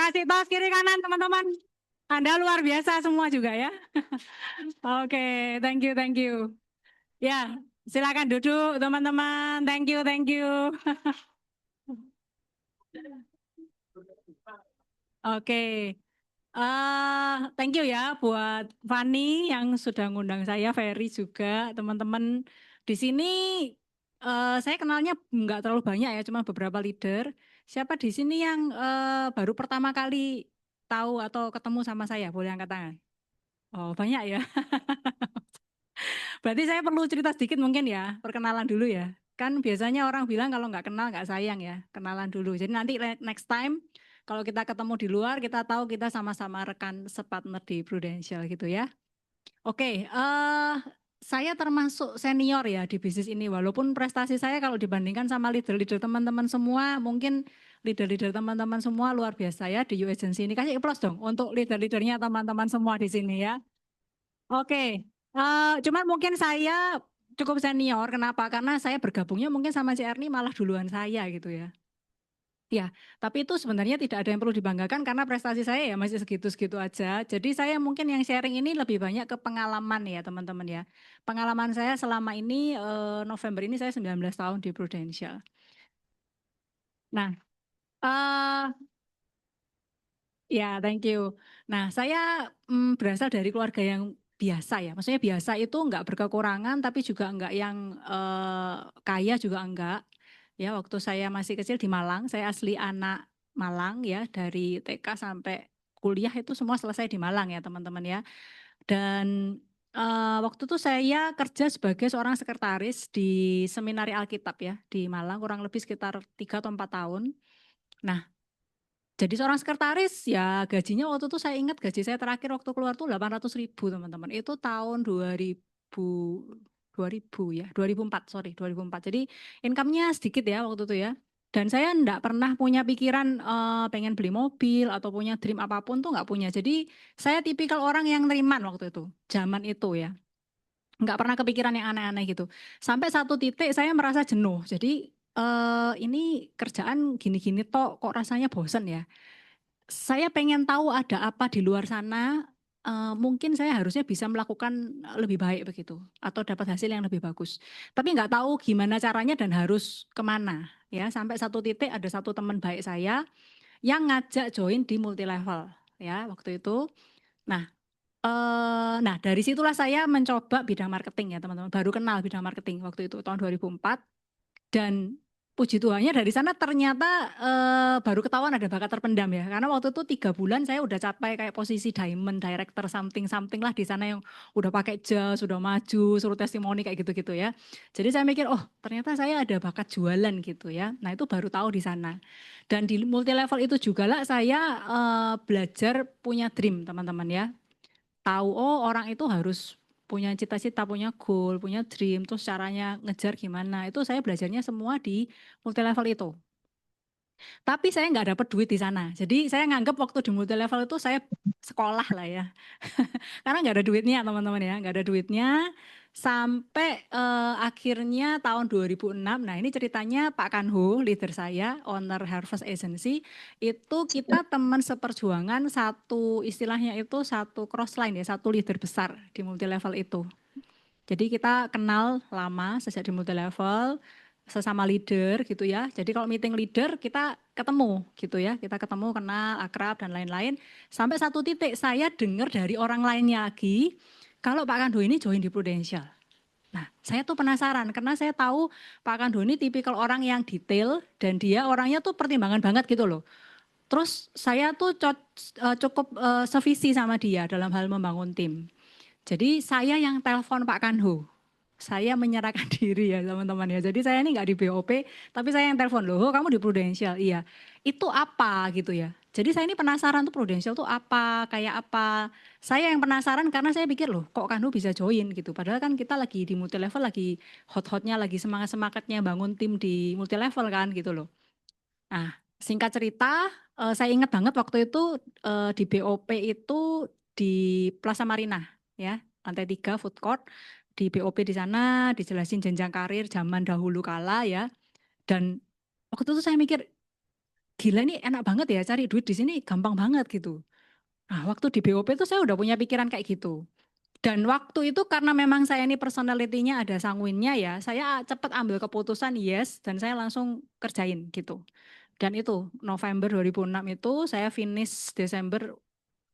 kasih tos kiri kanan teman-teman. Anda luar biasa semua juga ya. Oke, thank you, thank you. Ya, silakan duduk teman-teman. Thank you, thank you. Oke, thank you ya buat Fani yang sudah ngundang saya, Ferry juga, teman-teman di sini. Saya kenalnya nggak terlalu banyak ya, cuma beberapa leader. Siapa di sini yang baru pertama kali tahu atau ketemu sama saya? Boleh angkat tangan. Oh, banyak ya. Berarti saya perlu cerita sedikit mungkin ya, perkenalan dulu ya. Kan biasanya orang bilang kalau nggak kenal nggak sayang ya, kenalan dulu. Jadi nanti next time kalau kita ketemu di luar, kita tahu kita sama-sama rekan separtner di Prudential gitu ya. Oke, saya termasuk senior ya di bisnis ini. Walaupun prestasi saya kalau dibandingkan sama leader-leader teman-teman semua, mungkin leader-leader teman-teman semua luar biasa ya di U Agency ini. Kasih applause dong untuk leader-leadernya teman-teman semua di sini ya. Oke, cuman mungkin saya cukup senior. Kenapa? Karena saya bergabungnya mungkin sama si Erni malah duluan saya gitu ya. Ya, tapi itu sebenarnya tidak ada yang perlu dibanggakan karena prestasi saya ya masih segitu-segitu aja. Jadi saya mungkin yang sharing ini lebih banyak ke pengalaman ya teman-teman ya. Pengalaman saya selama ini November ini saya 19 tahun di Prudential. Nah, eh ya, thank you. Nah, saya berasal dari keluarga yang biasa ya. Maksudnya biasa itu enggak berkekurangan, tapi juga enggak yang kaya juga enggak. Ya, waktu saya masih kecil di Malang, saya asli anak Malang ya, dari TK sampai kuliah itu semua selesai di Malang ya, teman-teman ya. Dan waktu itu saya kerja sebagai seorang sekretaris di Seminari Alkitab ya, di Malang, kurang lebih sekitar 3 atau 4 tahun. Nah, jadi seorang sekretaris ya gajinya waktu itu saya ingat gaji saya terakhir waktu keluar tuh 800.000 teman-teman. Itu tahun 2000 ya, 2004 sorry 2004. Jadi income-nya sedikit ya waktu itu ya. Dan saya enggak pernah punya pikiran pengen beli mobil atau punya dream apapun tuh enggak punya. Jadi saya tipikal orang yang neriman waktu itu, zaman itu ya. Enggak pernah kepikiran yang aneh-aneh gitu. Sampai satu titik saya merasa jenuh. Jadi ini kerjaan gini-gini toh kok rasanya bosen ya. Saya pengen tahu ada apa di luar sana, mungkin saya harusnya bisa melakukan lebih baik begitu, atau dapat hasil yang lebih bagus. Tapi nggak tahu gimana caranya dan harus kemana. Ya, sampai satu titik ada satu teman baik saya yang ngajak join di multi level ya waktu itu. Nah, nah dari situlah saya mencoba bidang marketing ya teman-teman. Baru kenal bidang marketing waktu itu tahun 2004. Dan puji Tuhannya dari sana ternyata baru ketahuan ada bakat terpendam ya. Karena waktu itu 3 bulan saya udah capai kayak posisi diamond, director something lah di sana yang udah pakai jas, sudah maju, suruh testimoni kayak gitu-gitu ya. Jadi saya mikir, oh ternyata saya ada bakat jualan gitu ya. Nah itu baru tahu di sana. Dan di multi level itu juga lah saya belajar punya dream teman-teman ya. Tahu oh orang itu harus punya cita-cita, punya goal, punya dream, terus caranya ngejar gimana. Itu saya belajarnya semua di multi level itu. Tapi saya nggak dapat duit di sana. Jadi saya nganggap waktu di multi level itu saya sekolah lah ya. Karena nggak ada duitnya teman-teman ya, nggak ada duitnya. Sampai akhirnya tahun 2006, nah ini ceritanya Pak Kanho, leader saya, owner Harvest Agency, itu kita teman seperjuangan satu istilahnya itu satu cross line ya, satu leader besar di multi level itu. Jadi kita kenal lama sejak di multi level, sesama leader gitu ya. Jadi kalau meeting leader kita ketemu gitu ya. Kita ketemu, kenal, akrab dan lain-lain. Sampai satu titik saya dengar dari orang lainnya lagi, kalau Pak Kando ini join di Prudential. Nah saya tuh penasaran karena saya tahu Pak Kando ini tipikal orang yang detail dan dia orangnya tuh pertimbangan banget gitu loh. Terus saya tuh cukup sevisi sama dia dalam hal membangun tim. Jadi saya yang telepon Pak Kanho. Saya menyerahkan diri ya teman-teman ya. Jadi saya ini nggak di BOP, tapi saya yang telepon loh. Oh, kamu di Prudential, iya. Itu apa gitu ya. Jadi saya ini penasaran tuh Prudential tuh apa, kayak apa. Saya yang penasaran karena saya pikir loh, kok Kanho bisa join gitu. Padahal kan kita lagi di multi level, lagi hot-hotnya, lagi semangat-semangatnya bangun tim di multi level kan gitu loh. Nah, singkat cerita, saya ingat banget waktu itu di BOP itu di Plaza Marina ya, lantai 3 food court. Di BOP di sana dijelasin jenjang karir zaman dahulu kala ya. Dan waktu itu saya mikir, gila ini enak banget ya cari duit di sini gampang banget gitu. Nah, waktu di BOP itu saya udah punya pikiran kayak gitu. Dan waktu itu karena memang saya ini personality-nya ada sanguinnya ya, saya cepat ambil keputusan yes dan saya langsung kerjain gitu. Dan itu November 2006 itu saya finish Desember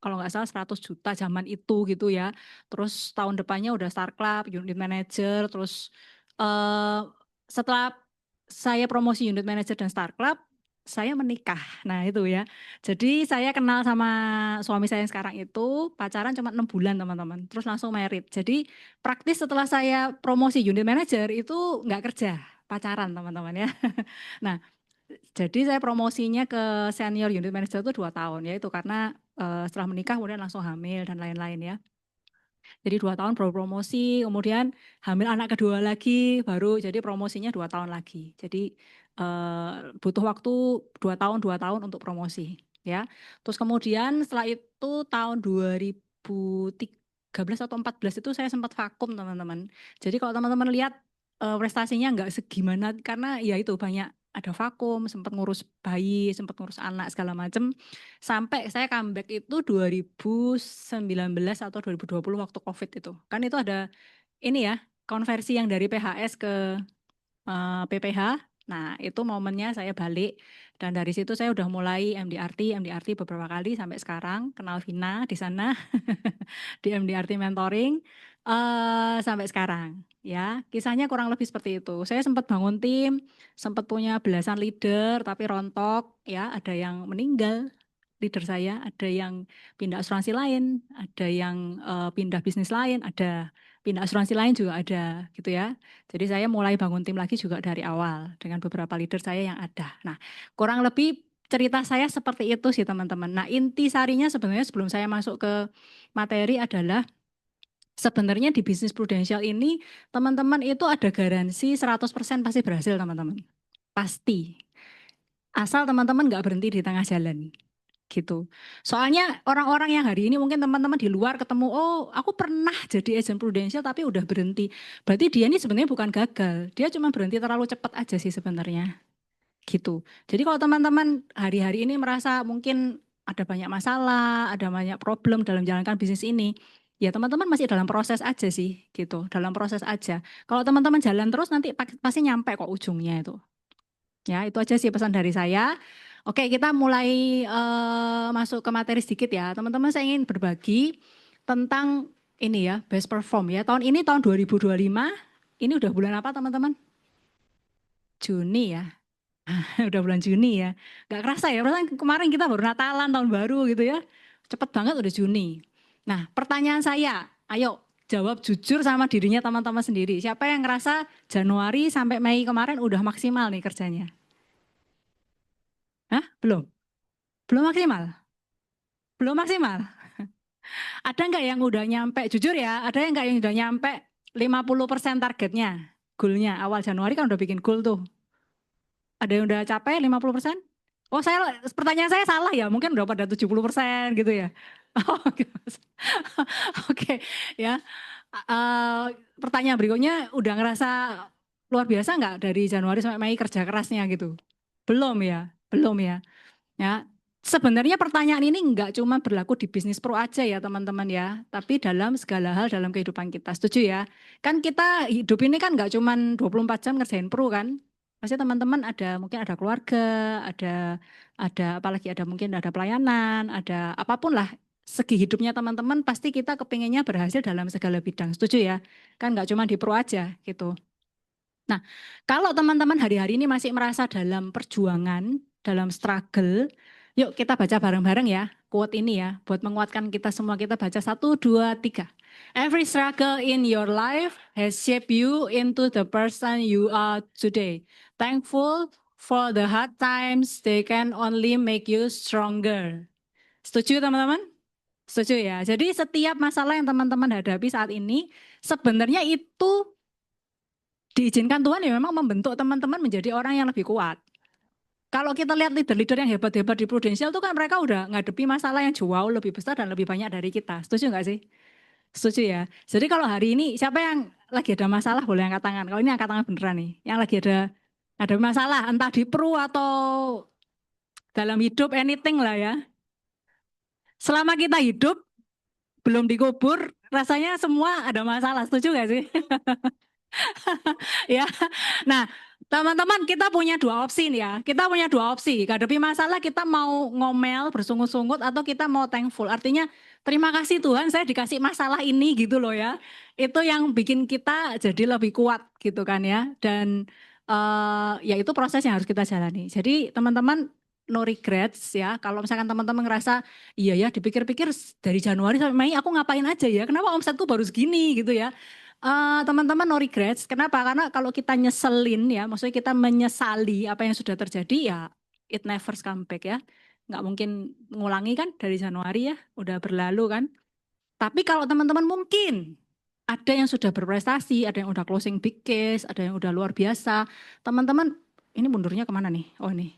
kalau nggak salah 100 juta zaman itu gitu ya. Terus tahun depannya udah Star Club, unit manager, terus eh, setelah saya promosi unit manager dan Star Club, saya menikah. Nah itu ya. Jadi saya kenal sama suami saya yang sekarang itu pacaran cuma 6 bulan teman-teman. Terus langsung married. Jadi praktis setelah saya promosi unit manager itu nggak kerja, pacaran teman-teman ya. Nah jadi saya promosinya ke senior unit manager itu 2 tahun ya itu karena setelah menikah kemudian langsung hamil dan lain-lain ya. Jadi 2 tahun baru promosi, kemudian hamil anak kedua lagi, baru jadi promosinya 2 tahun lagi. Jadi butuh waktu 2 tahun untuk promosi, ya. Terus kemudian setelah itu tahun 2013 atau 14 itu saya sempat vakum teman-teman. Jadi kalau teman-teman lihat prestasinya nggak segimana karena ya itu banyak ada vakum, sempat ngurus bayi, sempat ngurus anak segala macam. Sampai saya comeback itu 2019 atau 2020 waktu COVID itu. Kan itu ada ini ya, konversi yang dari PHS ke PPH. Nah, itu momennya saya balik dan dari situ saya udah mulai MDRT beberapa kali sampai sekarang kenal Vina di sana di MDRT mentoring sampai sekarang ya. Kisahnya kurang lebih seperti itu. Saya sempat bangun tim, sempat punya belasan leader tapi rontok ya, ada yang meninggal leader saya, ada yang pindah asuransi lain, ada yang pindah bisnis lain, ada pindah asuransi lain juga ada gitu ya. Jadi saya mulai bangun tim lagi juga dari awal dengan beberapa leader saya yang ada. Nah, kurang lebih cerita saya seperti itu sih teman-teman. Nah, inti sarinya sebenarnya sebelum saya masuk ke materi adalah sebenarnya di bisnis prudensial ini teman-teman itu ada garansi 100% pasti berhasil teman-teman. Pasti. Asal teman-teman nggak berhenti di tengah jalan gitu. Soalnya orang-orang yang hari ini mungkin teman-teman di luar ketemu, oh aku pernah jadi agent prudensial tapi udah berhenti. Berarti dia ini sebenarnya bukan gagal, dia cuma berhenti terlalu cepat aja sih sebenarnya gitu. Jadi kalau teman-teman hari-hari ini merasa mungkin ada banyak masalah, ada banyak problem dalam menjalankan bisnis ini, ya teman-teman masih dalam proses aja sih gitu, dalam proses aja. Kalau teman-teman jalan terus nanti pasti nyampe kok ujungnya itu. Ya, itu aja sih pesan dari saya. Oke, kita mulai masuk ke materi sedikit ya. Teman-teman saya ingin berbagi tentang ini ya, best perform ya. Tahun ini tahun 2025, ini udah bulan apa teman-teman? Juni ya. Udah bulan Juni ya. Gak kerasa ya, perasaan kemarin kita baru Natalan, tahun baru gitu ya. Cepet banget udah Juni. Nah, pertanyaan saya, ayo jawab jujur sama dirinya teman-teman sendiri. Siapa yang ngerasa Januari sampai Mei kemarin udah maksimal nih kerjanya? Hah? Belum? Belum maksimal? Belum maksimal? Ada nggak yang udah nyampe, jujur ya, ada yang nggak yang udah nyampe 50% targetnya, goalnya, awal Januari kan udah bikin goal tuh. Ada yang udah capai 50%? Oh saya, pertanyaan saya salah ya, mungkin udah pada 70% gitu ya. Oh, gitu. Oke ya. Pertanyaan berikutnya udah ngerasa luar biasa nggak dari Januari sampai Mei kerja kerasnya gitu? Belum ya, belum ya. Ya, sebenarnya pertanyaan ini enggak cuma berlaku di bisnis pro aja ya teman-teman ya, tapi dalam segala hal dalam kehidupan kita. Setuju ya? Kan kita hidup ini kan enggak cuma 24 jam ngerjain pro kan? Pasti teman-teman ada mungkin ada keluarga, ada apalagi ada mungkin ada pelayanan, ada apapun lah segi hidupnya teman-teman pasti kita kepinginnya berhasil dalam segala bidang. Setuju ya? Kan enggak cuma di pro aja gitu. Nah, kalau teman-teman hari-hari ini masih merasa dalam perjuangan, dalam struggle, yuk kita baca bareng-bareng ya, quote ini ya, buat menguatkan kita semua. Kita baca 1, 2, 3. Every struggle in your life has shaped you into the person you are today. Thankful for the hard times, they can only make you stronger. Setuju teman-teman? Setuju ya. Jadi setiap masalah yang teman-teman hadapi saat ini, sebenarnya itu diizinkan Tuhan ya memang membentuk teman-teman menjadi orang yang lebih kuat. Kalau kita lihat leader-leader yang hebat-hebat di Prudential itu kan mereka udah ngadepi masalah yang jauh lebih besar dan lebih banyak dari kita. Setuju nggak sih? Setuju ya. Jadi kalau hari ini siapa yang lagi ada masalah boleh angkat tangan. Kalau ini angkat tangan beneran nih. Yang lagi ada masalah entah di Pru atau dalam hidup anything lah ya. Selama kita hidup, belum dikubur, rasanya semua ada masalah, setuju gak sih? Ya, nah teman-teman kita punya dua opsi nih ya. Kita punya dua opsi. Hadapi masalah kita mau ngomel, bersungut-sungut atau kita mau thankful. Artinya terima kasih Tuhan saya dikasih masalah ini gitu loh ya. Itu yang bikin kita jadi lebih kuat gitu kan ya. Dan ya itu proses yang harus kita jalani. Jadi teman-teman no regrets ya. Kalau misalkan teman-teman ngerasa iya ya dipikir-pikir dari Januari sampai Mei aku ngapain aja ya. Kenapa omsetku baru segini gitu ya. Teman-teman no regrets. Kenapa? Karena kalau kita nyeselin ya, maksudnya kita menyesali apa yang sudah terjadi ya, it never come back ya. Nggak mungkin ngulangi kan dari Januari ya, udah berlalu kan. Tapi kalau teman-teman mungkin ada yang sudah berprestasi, ada yang udah closing big case, ada yang udah luar biasa. Teman-teman, ini mundurnya kemana nih? Oh ini.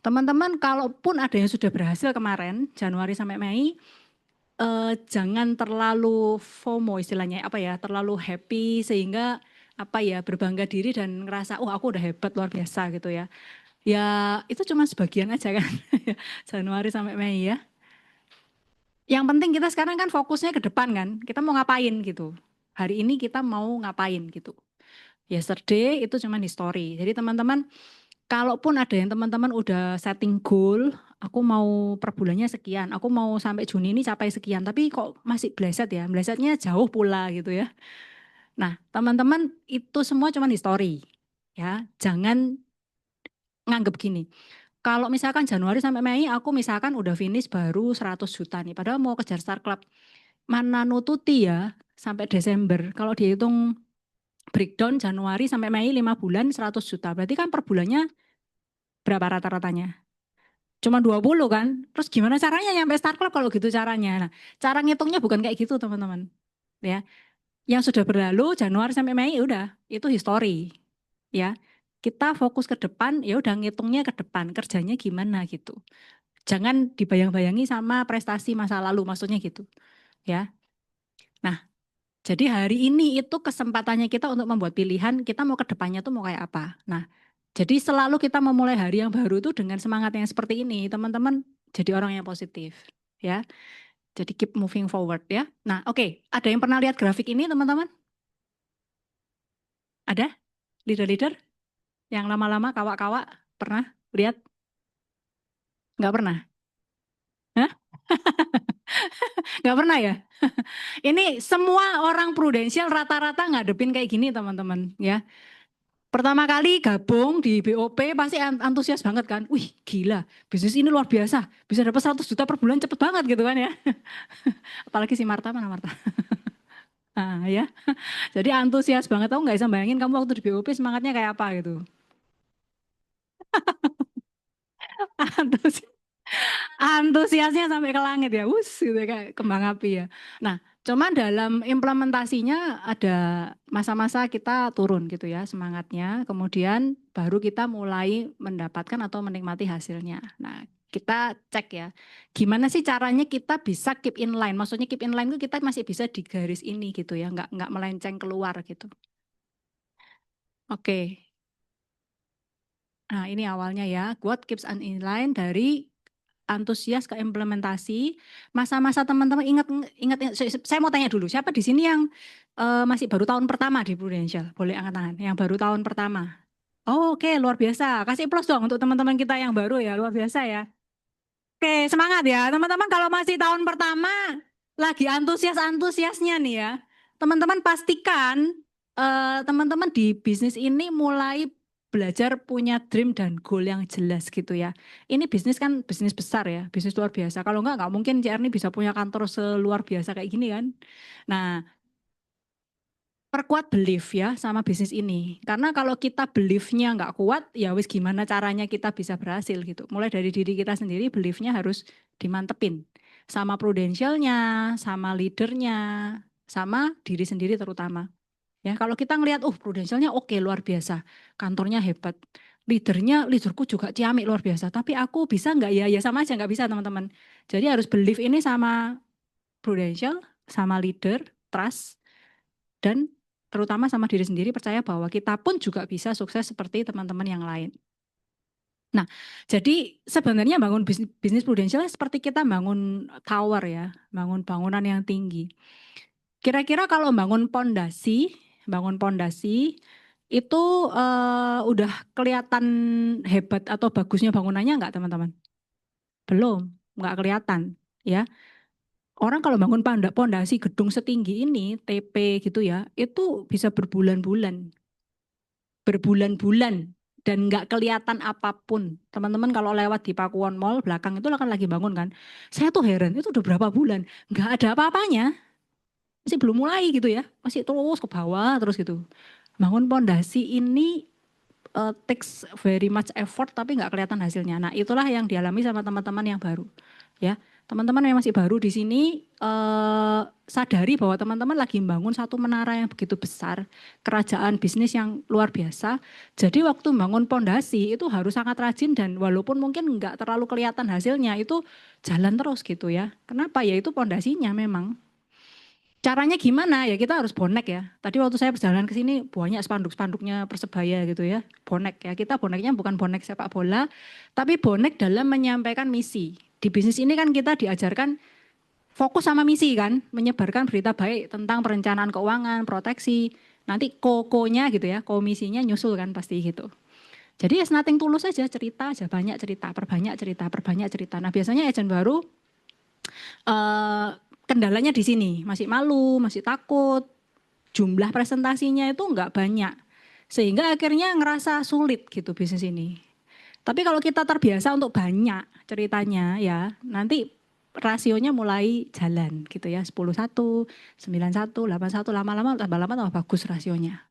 Teman-teman, kalaupun ada yang sudah berhasil kemarin, Januari sampai Mei, jangan terlalu FOMO istilahnya apa ya, terlalu happy sehingga apa ya berbangga diri dan ngerasa oh aku udah hebat luar biasa gitu ya. Ya itu cuma sebagian aja kan Januari sampai Mei ya. Yang penting kita sekarang kan fokusnya ke depan kan. Kita mau ngapain gitu. Hari ini kita mau ngapain gitu. Yesterday itu cuma history. Jadi teman-teman kalaupun ada yang teman-teman udah setting goal, aku mau per bulannya sekian, aku mau sampai Juni ini capai sekian, tapi kok masih bleset ya, blesetnya jauh pula gitu ya. Nah, teman-teman itu semua cuma history. Ya, jangan nganggep gini. Kalau misalkan Januari sampai Mei aku misalkan udah finish baru 100 juta nih, padahal mau kejar Star Club. Mana nututi ya sampai Desember. Kalau dihitung breakdown Januari sampai Mei 5 bulan 100 juta. Berarti kan per bulannya berapa rata-ratanya? Cuma 20 kan. Terus gimana caranya nyampe Star Club kalau gitu caranya? Nah, cara ngitungnya bukan kayak gitu teman-teman. Ya, yang sudah berlalu Januari sampai Mei udah itu history. Ya, kita fokus ke depan, ya udah ngitungnya ke depan, kerjanya gimana gitu. Jangan dibayang-bayangi sama prestasi masa lalu, maksudnya gitu. Ya. Nah, jadi hari ini itu kesempatannya kita untuk membuat pilihan, kita mau ke depannya tuh mau kayak apa. Nah, jadi selalu kita memulai hari yang baru itu dengan semangat yang seperti ini, teman-teman jadi orang yang positif. Ya, jadi keep moving forward ya. Nah, oke, ada yang pernah lihat grafik ini teman-teman? Ada? Leader-leader? Yang lama-lama kawak-kawak pernah lihat? Nggak pernah? Hah? Nggak pernah ya? Ini semua orang prudensial rata-rata ngadepin kayak gini teman-teman ya. Pertama kali gabung di BOP pasti antusias banget kan. Wih gila, bisnis ini luar biasa. Bisa dapat 100 juta per bulan cepet banget gitu kan ya. Apalagi si Marta, mana Marta? Nah ya, jadi antusias banget. Aku nggak bisa bayangin kamu waktu di BOP semangatnya kayak apa gitu. Antusias. Antusiasnya sampai ke langit ya, gitu kayak kembang api ya. Nah, cuman dalam implementasinya ada masa-masa kita turun gitu ya semangatnya, kemudian baru kita mulai mendapatkan atau menikmati hasilnya. Nah, kita cek ya, gimana sih caranya kita bisa keep in line. Maksudnya keep in line itu kita masih bisa di garis ini gitu ya, nggak melenceng keluar gitu. Oke, nah ini awalnya ya, what keeps us in line dari antusias ke implementasi. Masa-masa teman-teman ingat, saya mau tanya dulu, siapa di sini yang masih baru tahun pertama di Prudential? Boleh angkat tangan, yang baru tahun pertama. Oh, oke, luar biasa. Kasih plus dong untuk teman-teman kita yang baru ya, luar biasa ya. Oke, semangat ya. Teman-teman kalau masih tahun pertama, lagi antusias-antusiasnya nih ya. Teman-teman pastikan teman-teman di bisnis ini mulai belajar punya dream dan goal yang jelas gitu ya. Ini bisnis kan bisnis besar ya, bisnis luar biasa. Kalau nggak mungkin CR ini bisa punya kantor seluar biasa kayak gini kan. Nah, perkuat belief ya sama bisnis ini. Karena kalau kita beliefnya nggak kuat, ya wis gimana caranya kita bisa berhasil gitu. Mulai dari diri kita sendiri, beliefnya harus dimantepin. Sama prudensialnya, sama leadernya, sama diri sendiri terutama. Ya, kalau kita ngelihat, prudensialnya oke luar biasa, kantornya hebat, leaderku juga ciamik luar biasa. Tapi aku bisa nggak ya? Ya sama aja nggak bisa teman-teman. Jadi harus belief ini sama prudensial, sama leader, trust, dan terutama sama diri sendiri percaya bahwa kita pun juga bisa sukses seperti teman-teman yang lain. Nah, jadi sebenarnya bangun bisnis prudensial seperti kita bangun tower ya, bangun bangunan yang tinggi. Kira-kira kalau bangun pondasi itu udah kelihatan hebat atau bagusnya bangunannya enggak teman-teman? Belum, enggak kelihatan ya. Orang kalau bangun pondasi gedung setinggi ini, TP gitu ya, itu bisa berbulan-bulan. Berbulan-bulan dan nggak kelihatan apapun. Teman-teman kalau lewat di Pakuwon Mall belakang itu kan lagi bangun kan. Saya tuh heran, itu udah berapa bulan, nggak ada apa-apanya. Masih belum mulai gitu ya, masih terus ke bawah terus gitu. Bangun pondasi ini takes very much effort tapi nggak kelihatan hasilnya. Nah itulah yang dialami sama teman-teman yang baru. Ya, teman-teman yang masih baru di sini sadari bahwa teman-teman lagi membangun satu menara yang begitu besar, kerajaan bisnis yang luar biasa. Jadi waktu bangun pondasi itu harus sangat rajin dan walaupun mungkin nggak terlalu kelihatan hasilnya itu jalan terus gitu ya. Kenapa? Ya itu pondasinya memang. Caranya gimana? Ya kita harus bonek ya. Tadi waktu saya perjalanan ke sini banyak spanduk-spanduknya Persebaya gitu ya. Bonek ya. Kita boneknya bukan bonek sepak bola, tapi bonek dalam menyampaikan misi. Di bisnis ini kan kita diajarkan fokus sama misi kan, menyebarkan berita baik tentang perencanaan keuangan, proteksi. Nanti kokonya gitu ya, komisinya nyusul kan pasti gitu. Jadi ya nothing tulus aja, cerita aja, banyak cerita, perbanyak cerita, perbanyak cerita. Nah biasanya agent baru kendalanya di sini, masih malu, masih takut, jumlah presentasinya itu enggak banyak. Sehingga akhirnya ngerasa sulit gitu bisnis ini. Tapi kalau kita terbiasa untuk banyak ceritanya ya, nanti rasionya mulai jalan gitu ya. 10-1, 9-1, 8-1, lama-lama tambah bagus rasionya.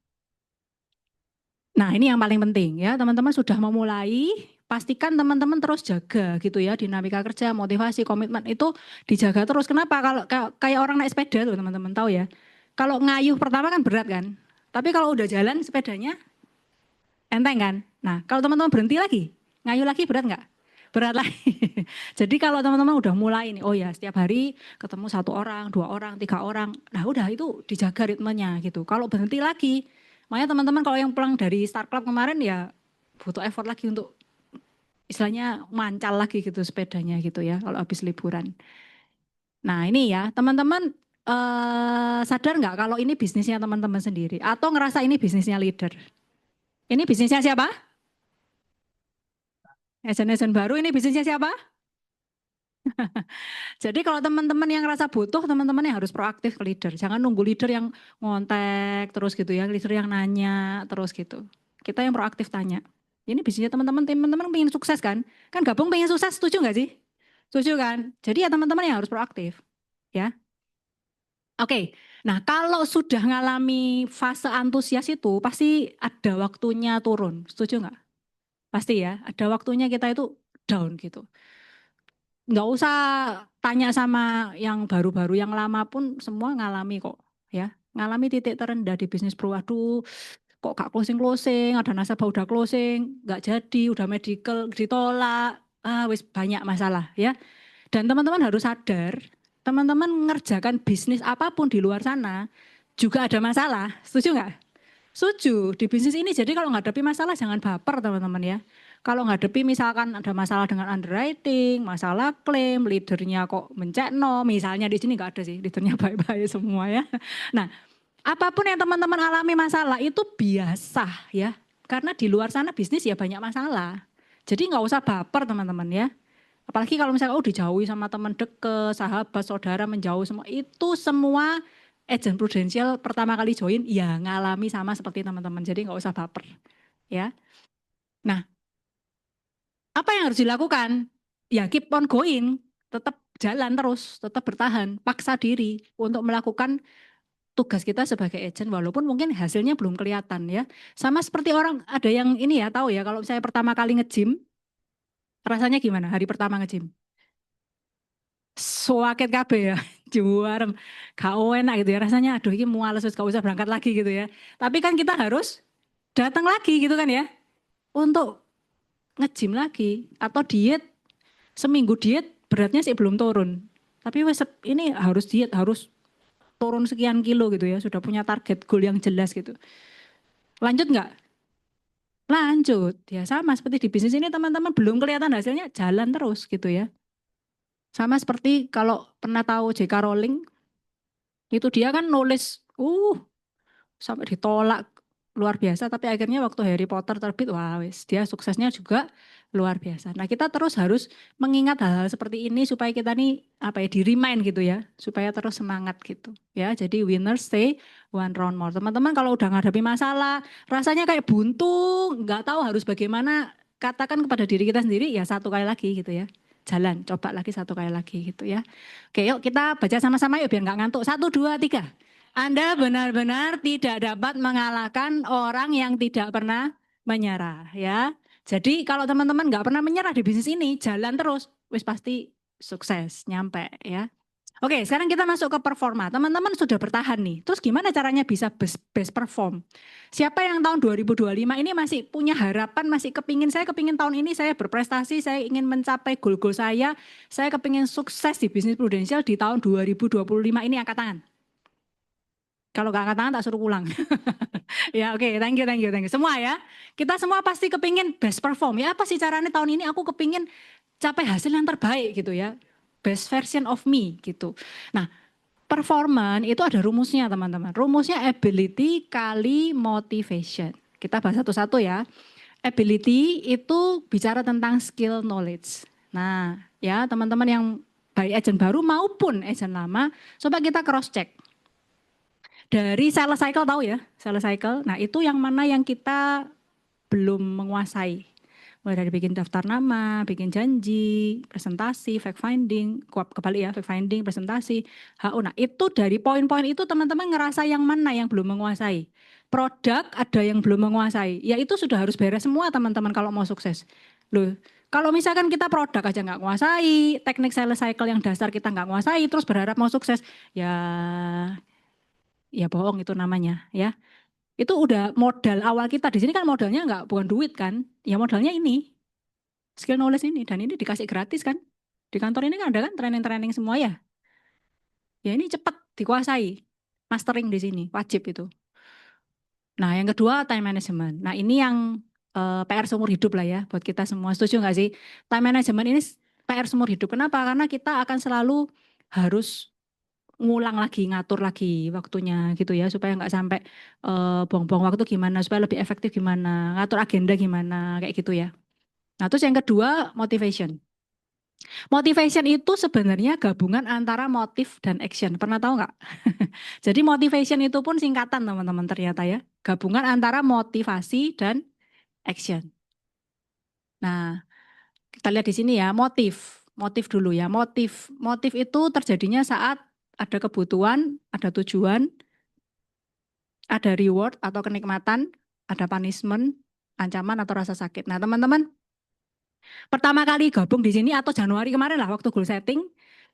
Nah ini yang paling penting ya, teman-teman sudah memulai, pastikan teman-teman terus jaga gitu ya, dinamika kerja, motivasi, komitmen itu dijaga terus. Kenapa? Kalau kayak orang naik sepeda tuh teman-teman tahu ya, kalau ngayuh pertama kan berat kan, tapi kalau udah jalan sepedanya enteng kan. Nah kalau teman-teman berhenti lagi, ngayuh lagi berat nggak? Berat lagi. Jadi kalau teman-teman udah mulai nih, oh ya setiap hari ketemu 1 orang, 2 orang, 3 orang, nah udah itu dijaga ritmenya gitu. Kalau berhenti lagi, makanya teman-teman kalau yang pulang dari Start Club kemarin ya butuh effort lagi untuk istilahnya mancal lagi gitu sepedanya gitu ya kalau habis liburan. Nah ini ya teman-teman sadar nggak kalau ini bisnisnya teman-teman sendiri atau ngerasa ini bisnisnya leader? Ini bisnisnya siapa? Agent-agent baru ini bisnisnya siapa? Jadi kalau teman-teman yang ngerasa butuh, teman-teman yang harus proaktif ke leader. Jangan nunggu leader yang ngontek terus gitu ya, leader yang nanya terus gitu. Kita yang proaktif tanya. Ini bisnisnya teman-teman pengen sukses kan? Kan gabung pengen sukses, setuju nggak sih? Setuju kan? Jadi ya teman-teman yang harus proaktif. Ya. Oke, nah kalau sudah ngalami fase antusias itu pasti ada waktunya turun, setuju nggak? Pasti ya, ada waktunya kita itu down gitu. Nggak usah tanya sama yang baru-baru, yang lama pun semua ngalami kok ya. Ngalami titik terendah di bisnis pro, aduh kok gak closing-closing, ada nasabah udah closing, nggak jadi, udah medical ditolak, wis banyak masalah ya. Dan teman-teman harus sadar, teman-teman mengerjakan bisnis apapun di luar sana juga ada masalah, setuju nggak? Setuju, di bisnis ini jadi kalau ngadepi masalah jangan baper teman-teman ya. Kalau ngadepi misalkan ada masalah dengan underwriting, masalah klaim, leadernya kok mencekno, misalnya di sini nggak ada sih, leadernya baik-baik semua ya. Nah, apapun yang teman-teman alami masalah itu biasa ya. Karena di luar sana bisnis ya banyak masalah. Jadi nggak usah baper teman-teman ya. Apalagi kalau misalnya dijauhi sama teman deket, sahabat, saudara menjauh semua, itu semua agent prudensial pertama kali join ya ngalami sama seperti teman-teman. Jadi nggak usah baper ya. Nah, apa yang harus dilakukan? Ya keep on going, tetap jalan terus, tetap bertahan, paksa diri untuk melakukan tugas kita sebagai agent walaupun mungkin hasilnya belum kelihatan ya. Sama seperti orang ada yang ini ya tahu ya kalau saya pertama kali nge-gym, rasanya gimana hari pertama nge-gym? Suwaket kabeh ya, juarem, gak enak gitu ya rasanya. Aduh ini muales gak usah berangkat lagi gitu ya. Tapi kan kita harus datang lagi gitu kan ya, untuk nge-gym lagi atau diet. Seminggu diet beratnya sih belum turun. Tapi ini harus diet, harus turun sekian kilo gitu ya. Sudah punya target goal yang jelas gitu. Lanjut nggak? lanjut. Ya sama seperti di bisnis ini teman-teman belum kelihatan hasilnya, jalan terus gitu ya. Sama seperti kalau pernah tahu J.K. Rowling, itu dia kan nulis, sampai ditolak luar biasa, tapi akhirnya waktu Harry Potter terbit, wah wis, dia suksesnya juga luar biasa. Nah kita terus harus mengingat hal-hal seperti ini supaya kita nih apa ya, di remind gitu ya, supaya terus semangat gitu ya. Jadi winner stay one round more. Teman-teman kalau udah ngadepi masalah, rasanya kayak buntu, nggak tahu harus bagaimana, katakan kepada diri kita sendiri, ya satu kali lagi gitu ya. Jalan, coba lagi satu kali lagi gitu ya. Oke yuk kita baca sama-sama yuk biar nggak ngantuk. Satu, dua, tiga. Anda benar-benar tidak dapat mengalahkan orang yang tidak pernah menyerah ya. Jadi kalau teman-teman nggak pernah menyerah di bisnis ini, jalan terus, wis pasti sukses, nyampe ya. Oke, sekarang kita masuk ke performa. Teman-teman sudah bertahan nih. Terus gimana caranya bisa best perform? Siapa yang tahun 2025 ini masih punya harapan, masih kepingin, saya kepingin tahun ini saya berprestasi, saya ingin mencapai goal-goal saya kepingin sukses di bisnis prudensial di tahun 2025 ini, angkat tangan. Kalau nggak angkat tangan tak suruh pulang. Ya oke, thank you, thank you, thank you. Semua ya, kita semua pasti kepingin best perform ya. Apa sih caranya tahun ini aku kepingin capai hasil yang terbaik gitu ya. Best version of me gitu. Nah, performan itu ada rumusnya teman-teman. Rumusnya ability kali motivation. Kita bahas satu-satu ya. Ability itu bicara tentang skill knowledge. Nah ya teman-teman yang baik agent baru maupun agent lama, coba kita cross check. Dari sales cycle tahu ya, sales cycle. Nah itu yang mana yang kita belum menguasai. Mulai dari bikin daftar nama, bikin janji, presentasi, fact finding, kebalik ya, fact finding, presentasi, HO. Nah itu dari poin-poin itu teman-teman ngerasa yang mana yang belum menguasai. Produk ada yang belum menguasai, ya itu sudah harus beres semua teman-teman kalau mau sukses. Loh, kalau misalkan kita produk aja nggak menguasai, teknik sales cycle yang dasar kita nggak menguasai, terus berharap mau sukses, ya bohong itu namanya ya. Itu udah modal awal kita. Di sini kan modalnya nggak bukan duit kan. Ya modalnya ini, skill knowledge ini. Dan ini dikasih gratis kan. Di kantor ini kan ada kan training-training semua ya. Ya ini cepat dikuasai. Mastering di sini, wajib itu. Nah yang kedua time management. Nah ini yang PR seumur hidup lah ya buat kita semua. Setuju nggak sih? Time management ini PR seumur hidup. Kenapa? Karena kita akan selalu harus ngulang lagi, ngatur lagi waktunya gitu ya, supaya nggak sampai buang-buang waktu gimana, supaya lebih efektif gimana, ngatur agenda gimana, kayak gitu ya. Nah terus yang kedua motivation. Motivation itu sebenarnya gabungan antara motif dan action. Pernah tahu nggak? Jadi motivation itu pun singkatan teman-teman ternyata ya. Gabungan antara motivasi dan action. Nah kita lihat di sini ya, motif. Motif dulu ya, motif. Motif itu terjadinya saat ada kebutuhan, ada tujuan, ada reward atau kenikmatan, ada punishment, ancaman atau rasa sakit. Nah, teman-teman, pertama kali gabung di sini atau Januari kemarin lah waktu goal setting.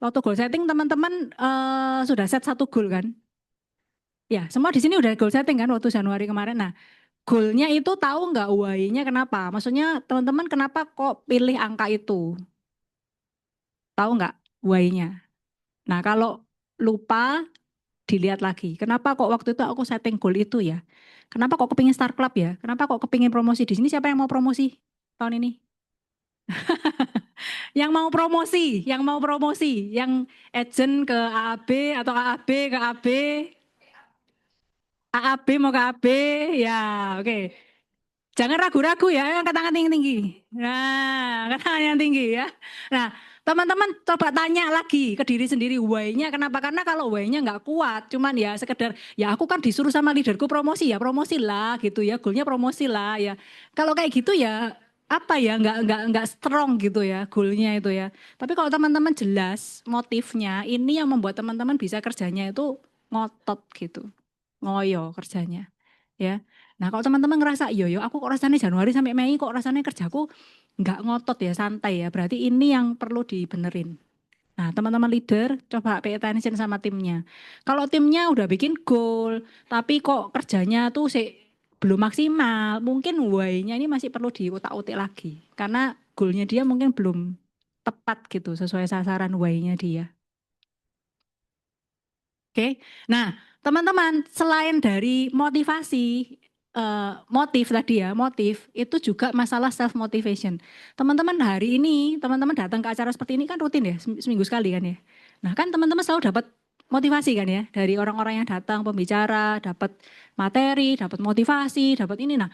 Waktu goal setting teman-teman sudah set satu goal kan? Ya, semua di sini udah goal setting kan waktu Januari kemarin. Nah, goalnya itu tahu nggak why-nya kenapa? Maksudnya teman-teman kenapa kok pilih angka itu? Tahu nggak why-nya? Nah, kalau lupa dilihat lagi. Kenapa kok waktu itu aku setting goal itu ya? Kenapa kok kepingin Star Club ya? Kenapa kok kepingin promosi di sini? Siapa yang mau promosi tahun ini? Yang mau promosi, yang mau promosi, yang agent ke AAB atau AAB ke AB, AAB mau ke AB, ya oke. Jangan ragu-ragu ya, angkat tangan tinggi-tinggi. Nah, angkat tangan yang tinggi ya. Nah, teman-teman coba tanya lagi ke diri sendiri why-nya kenapa? Karena kalau why-nya nggak kuat, cuman ya sekedar ya aku kan disuruh sama leaderku promosi ya promosi lah gitu ya, goalnya promosi lah ya. Kalau kayak gitu ya apa ya nggak strong gitu ya goalnya itu ya. Tapi kalau teman-teman jelas motifnya, ini yang membuat teman-teman bisa kerjanya itu ngotot gitu, ngoyo kerjanya ya. Nah kalau teman-teman ngerasa, yo aku kok rasanya Januari sampai Mei kok rasanya kerjaku nggak ngotot ya, santai ya. Berarti ini yang perlu dibenerin. Nah teman-teman leader coba pay attention sama timnya. Kalau timnya udah bikin goal, tapi kok kerjanya tuh belum maksimal, mungkin why-nya ini masih perlu diutak-utik lagi. Karena goalnya dia mungkin belum tepat gitu, sesuai sasaran why-nya dia. Oke, nah teman-teman selain dari motivasi, motif tadi ya, motif itu juga masalah self motivation. Teman-teman hari ini, teman-teman datang ke acara seperti ini kan rutin ya, seminggu sekali kan ya. Nah kan teman-teman selalu dapat motivasi kan ya, dari orang-orang yang datang, pembicara, dapat materi, dapat motivasi, dapat ini. Nah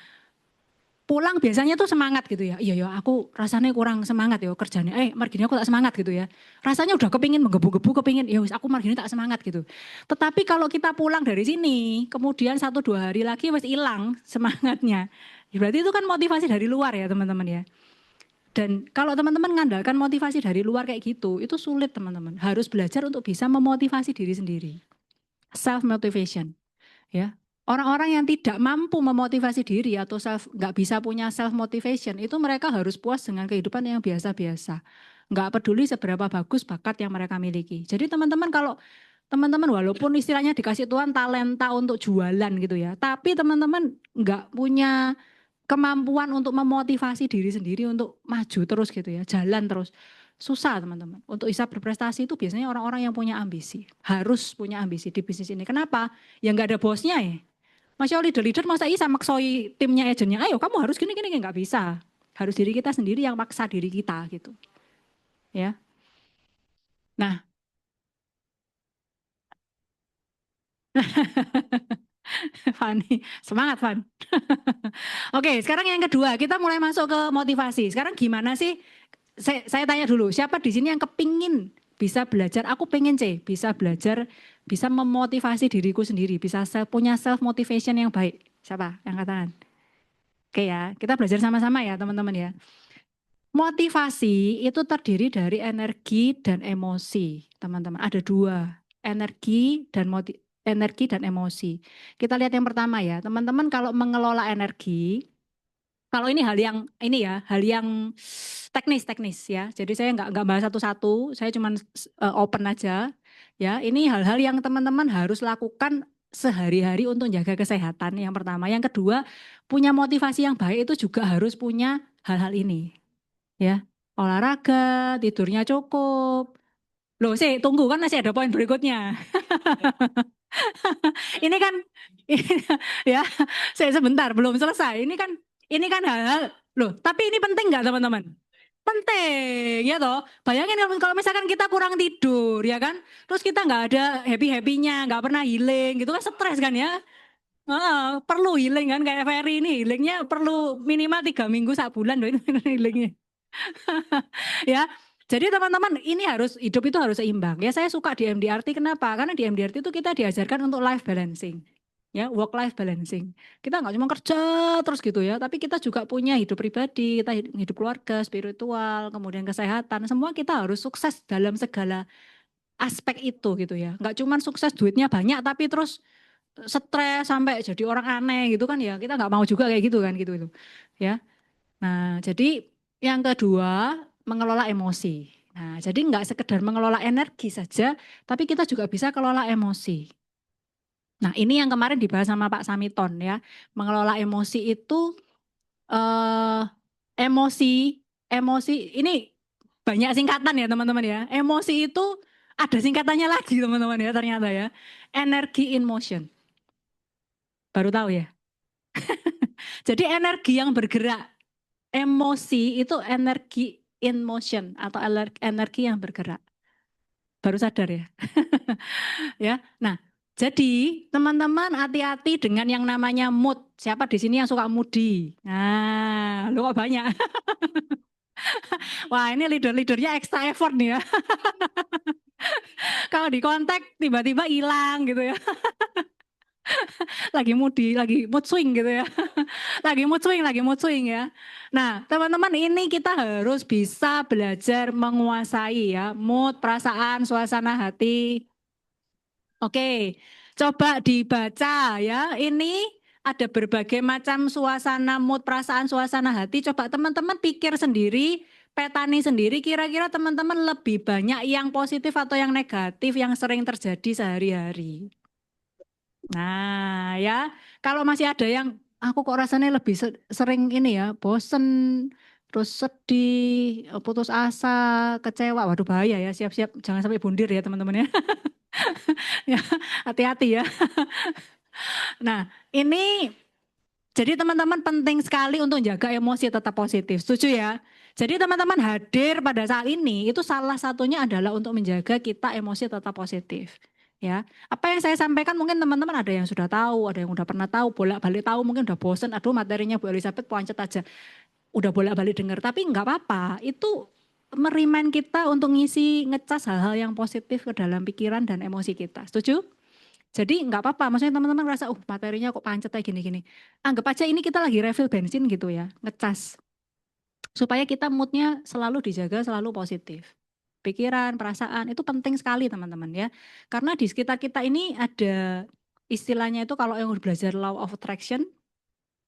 pulang biasanya tuh semangat gitu ya. Iya ya aku rasanya kurang semangat ya kerjanya. Margini aku tak semangat gitu ya. Rasanya udah kepingin menggebu-gebu, kepingin ya wis aku margini tak semangat gitu. Tetapi kalau kita pulang dari sini, kemudian 1-2 hari lagi wis hilang semangatnya. Ya berarti itu kan motivasi dari luar ya teman-teman ya. Dan kalau teman-teman mengandalkan motivasi dari luar kayak gitu, itu sulit teman-teman. Harus belajar untuk bisa memotivasi diri sendiri. Self motivation ya. Orang-orang yang tidak mampu memotivasi diri atau nggak bisa punya self motivation itu mereka harus puas dengan kehidupan yang biasa-biasa. Nggak peduli seberapa bagus bakat yang mereka miliki. Jadi teman-teman kalau teman-teman walaupun istilahnya dikasih Tuhan talenta untuk jualan gitu ya, tapi teman-teman nggak punya kemampuan untuk memotivasi diri sendiri untuk maju terus gitu ya, jalan terus. Susah teman-teman. Untuk bisa berprestasi itu biasanya orang-orang yang punya ambisi. Harus punya ambisi di bisnis ini. Kenapa? Ya nggak ada bosnya ya. Masya Allah leader-leader masa iya maksoi timnya agentnya, ayo kamu harus gini-gini, nggak bisa. Harus diri kita sendiri yang maksa diri kita gitu. Ya. Nah, Fani, semangat Fan. Oke, sekarang yang kedua, kita mulai masuk ke motivasi. Sekarang gimana sih? Saya tanya dulu, siapa di sini yang kepingin bisa belajar? Aku pengen bisa belajar, bisa memotivasi diriku sendiri, bisa punya self motivation yang baik. Siapa yang katakan? Oke ya, kita belajar sama-sama ya teman-teman ya. Motivasi itu terdiri dari energi dan emosi, teman-teman. Ada dua, energi dan emosi. Kita lihat yang pertama ya, teman-teman kalau mengelola energi, kalau ini hal yang ini ya, hal yang teknis ya. Jadi saya nggak bahas satu-satu, saya cuma open aja. Ya, ini hal-hal yang teman-teman harus lakukan sehari-hari untuk jaga kesehatan. Yang pertama, yang kedua, punya motivasi yang baik itu juga harus punya hal-hal ini ya. Olahraga, tidurnya cukup. Loh, tunggu kan masih ada poin berikutnya. Ini kan ya, saya sebentar belum selesai. Ini kan hal-hal loh, tapi ini penting nggak teman-teman? Penting ya toh. Bayangin kalau misalkan kita kurang tidur ya kan, terus kita nggak ada happy-happynya, nggak pernah healing gitu kan stres kan ya. Perlu healing kan kayak Ferry ini healingnya perlu minimal 3 minggu 1 bulan loh ini healingnya. Ya. Jadi teman-teman ini hidup itu harus seimbang. Ya saya suka di MDRT kenapa? Karena di MDRT itu kita diajarkan untuk life balancing. Ya, work life balancing. Kita nggak cuma kerja terus gitu ya, tapi kita juga punya hidup pribadi, kita hidup keluarga, spiritual, kemudian kesehatan, semua kita harus sukses dalam segala aspek itu gitu ya. Nggak cuma sukses duitnya banyak tapi terus stres sampai jadi orang aneh gitu kan ya. Kita nggak mau juga kayak gitu kan gitu itu. Ya. Nah, jadi yang kedua, mengelola emosi. Nah, jadi nggak sekedar mengelola energi saja, tapi kita juga bisa kelola emosi. Nah, ini yang kemarin dibahas sama Pak Samiton ya. Mengelola emosi itu eh emosi, emosi ini banyak singkatan ya teman-teman ya. Emosi itu ada singkatannya lagi teman-teman ya ternyata ya. Energy in motion. Baru tahu ya. Jadi energi yang bergerak. Emosi itu energi in motion atau energi yang bergerak. Baru sadar ya. Ya. Nah, jadi teman-teman hati-hati dengan yang namanya mood. Siapa di sini yang suka moody? Nah, lu kok banyak. Wah, ini leader-leadernya extra effort nih ya. Kalau di kontak tiba-tiba hilang gitu ya. Lagi moody, lagi mood swing gitu ya. Lagi mood swing ya. Nah, teman-teman ini kita harus bisa belajar menguasai ya mood, perasaan, suasana hati. Oke, coba dibaca ya. Ini ada berbagai macam suasana mood, perasaan, suasana hati. Coba teman-teman pikir sendiri, petani sendiri kira-kira teman-teman lebih banyak yang positif atau yang negatif yang sering terjadi sehari-hari. Nah, ya, kalau masih ada yang aku kok rasanya lebih sering ini ya, bosen, terus sedih, putus asa, kecewa. Waduh bahaya ya, siap-siap jangan sampai bundir ya teman-teman ya. Ya, hati-hati ya. Nah, ini Jadi teman-teman penting sekali untuk jaga emosi tetap positif, setuju ya? Jadi teman-teman hadir pada saat ini itu salah satunya adalah untuk menjaga kita emosi tetap positif. Ya, apa yang saya sampaikan mungkin teman-teman ada yang sudah tahu, ada yang udah pernah tahu, bolak-balik tahu, mungkin udah bosen, aduh materinya Bu Elizabeth puancet aja, udah bolak-balik dengar, tapi nggak apa-apa, itu merimain kita untuk ngisi ngecas hal-hal yang positif ke dalam pikiran dan emosi kita, setuju? Jadi nggak apa-apa, maksudnya teman-teman ngerasa, materinya kok pancet kayak gini-gini. Anggap aja ini kita lagi refill bensin gitu ya, ngecas. Supaya kita moodnya selalu dijaga, selalu positif. Pikiran, perasaan, itu penting sekali teman-teman ya. Karena di sekitar kita ini ada istilahnya itu kalau yang udah belajar law of attraction,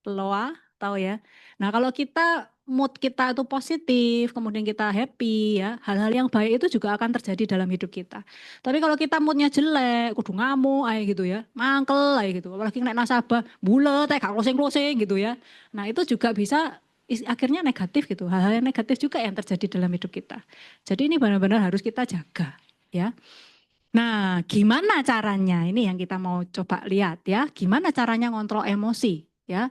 Loa, tahu ya. Nah, kalau kita mood kita itu positif, kemudian kita happy ya, hal-hal yang baik itu juga akan terjadi dalam hidup kita. Tapi kalau kita moodnya jelek, kudu ngamuk aja gitu ya, mangkel aja gitu. Apalagi naik nasabah, bulet, kayak closing-closing gitu ya. Nah, itu juga bisa akhirnya negatif gitu. Hal-hal yang negatif juga yang terjadi dalam hidup kita. Jadi ini benar-benar harus kita jaga ya. Nah, gimana caranya? Ini yang kita mau coba lihat ya. Gimana caranya ngontrol emosi ya.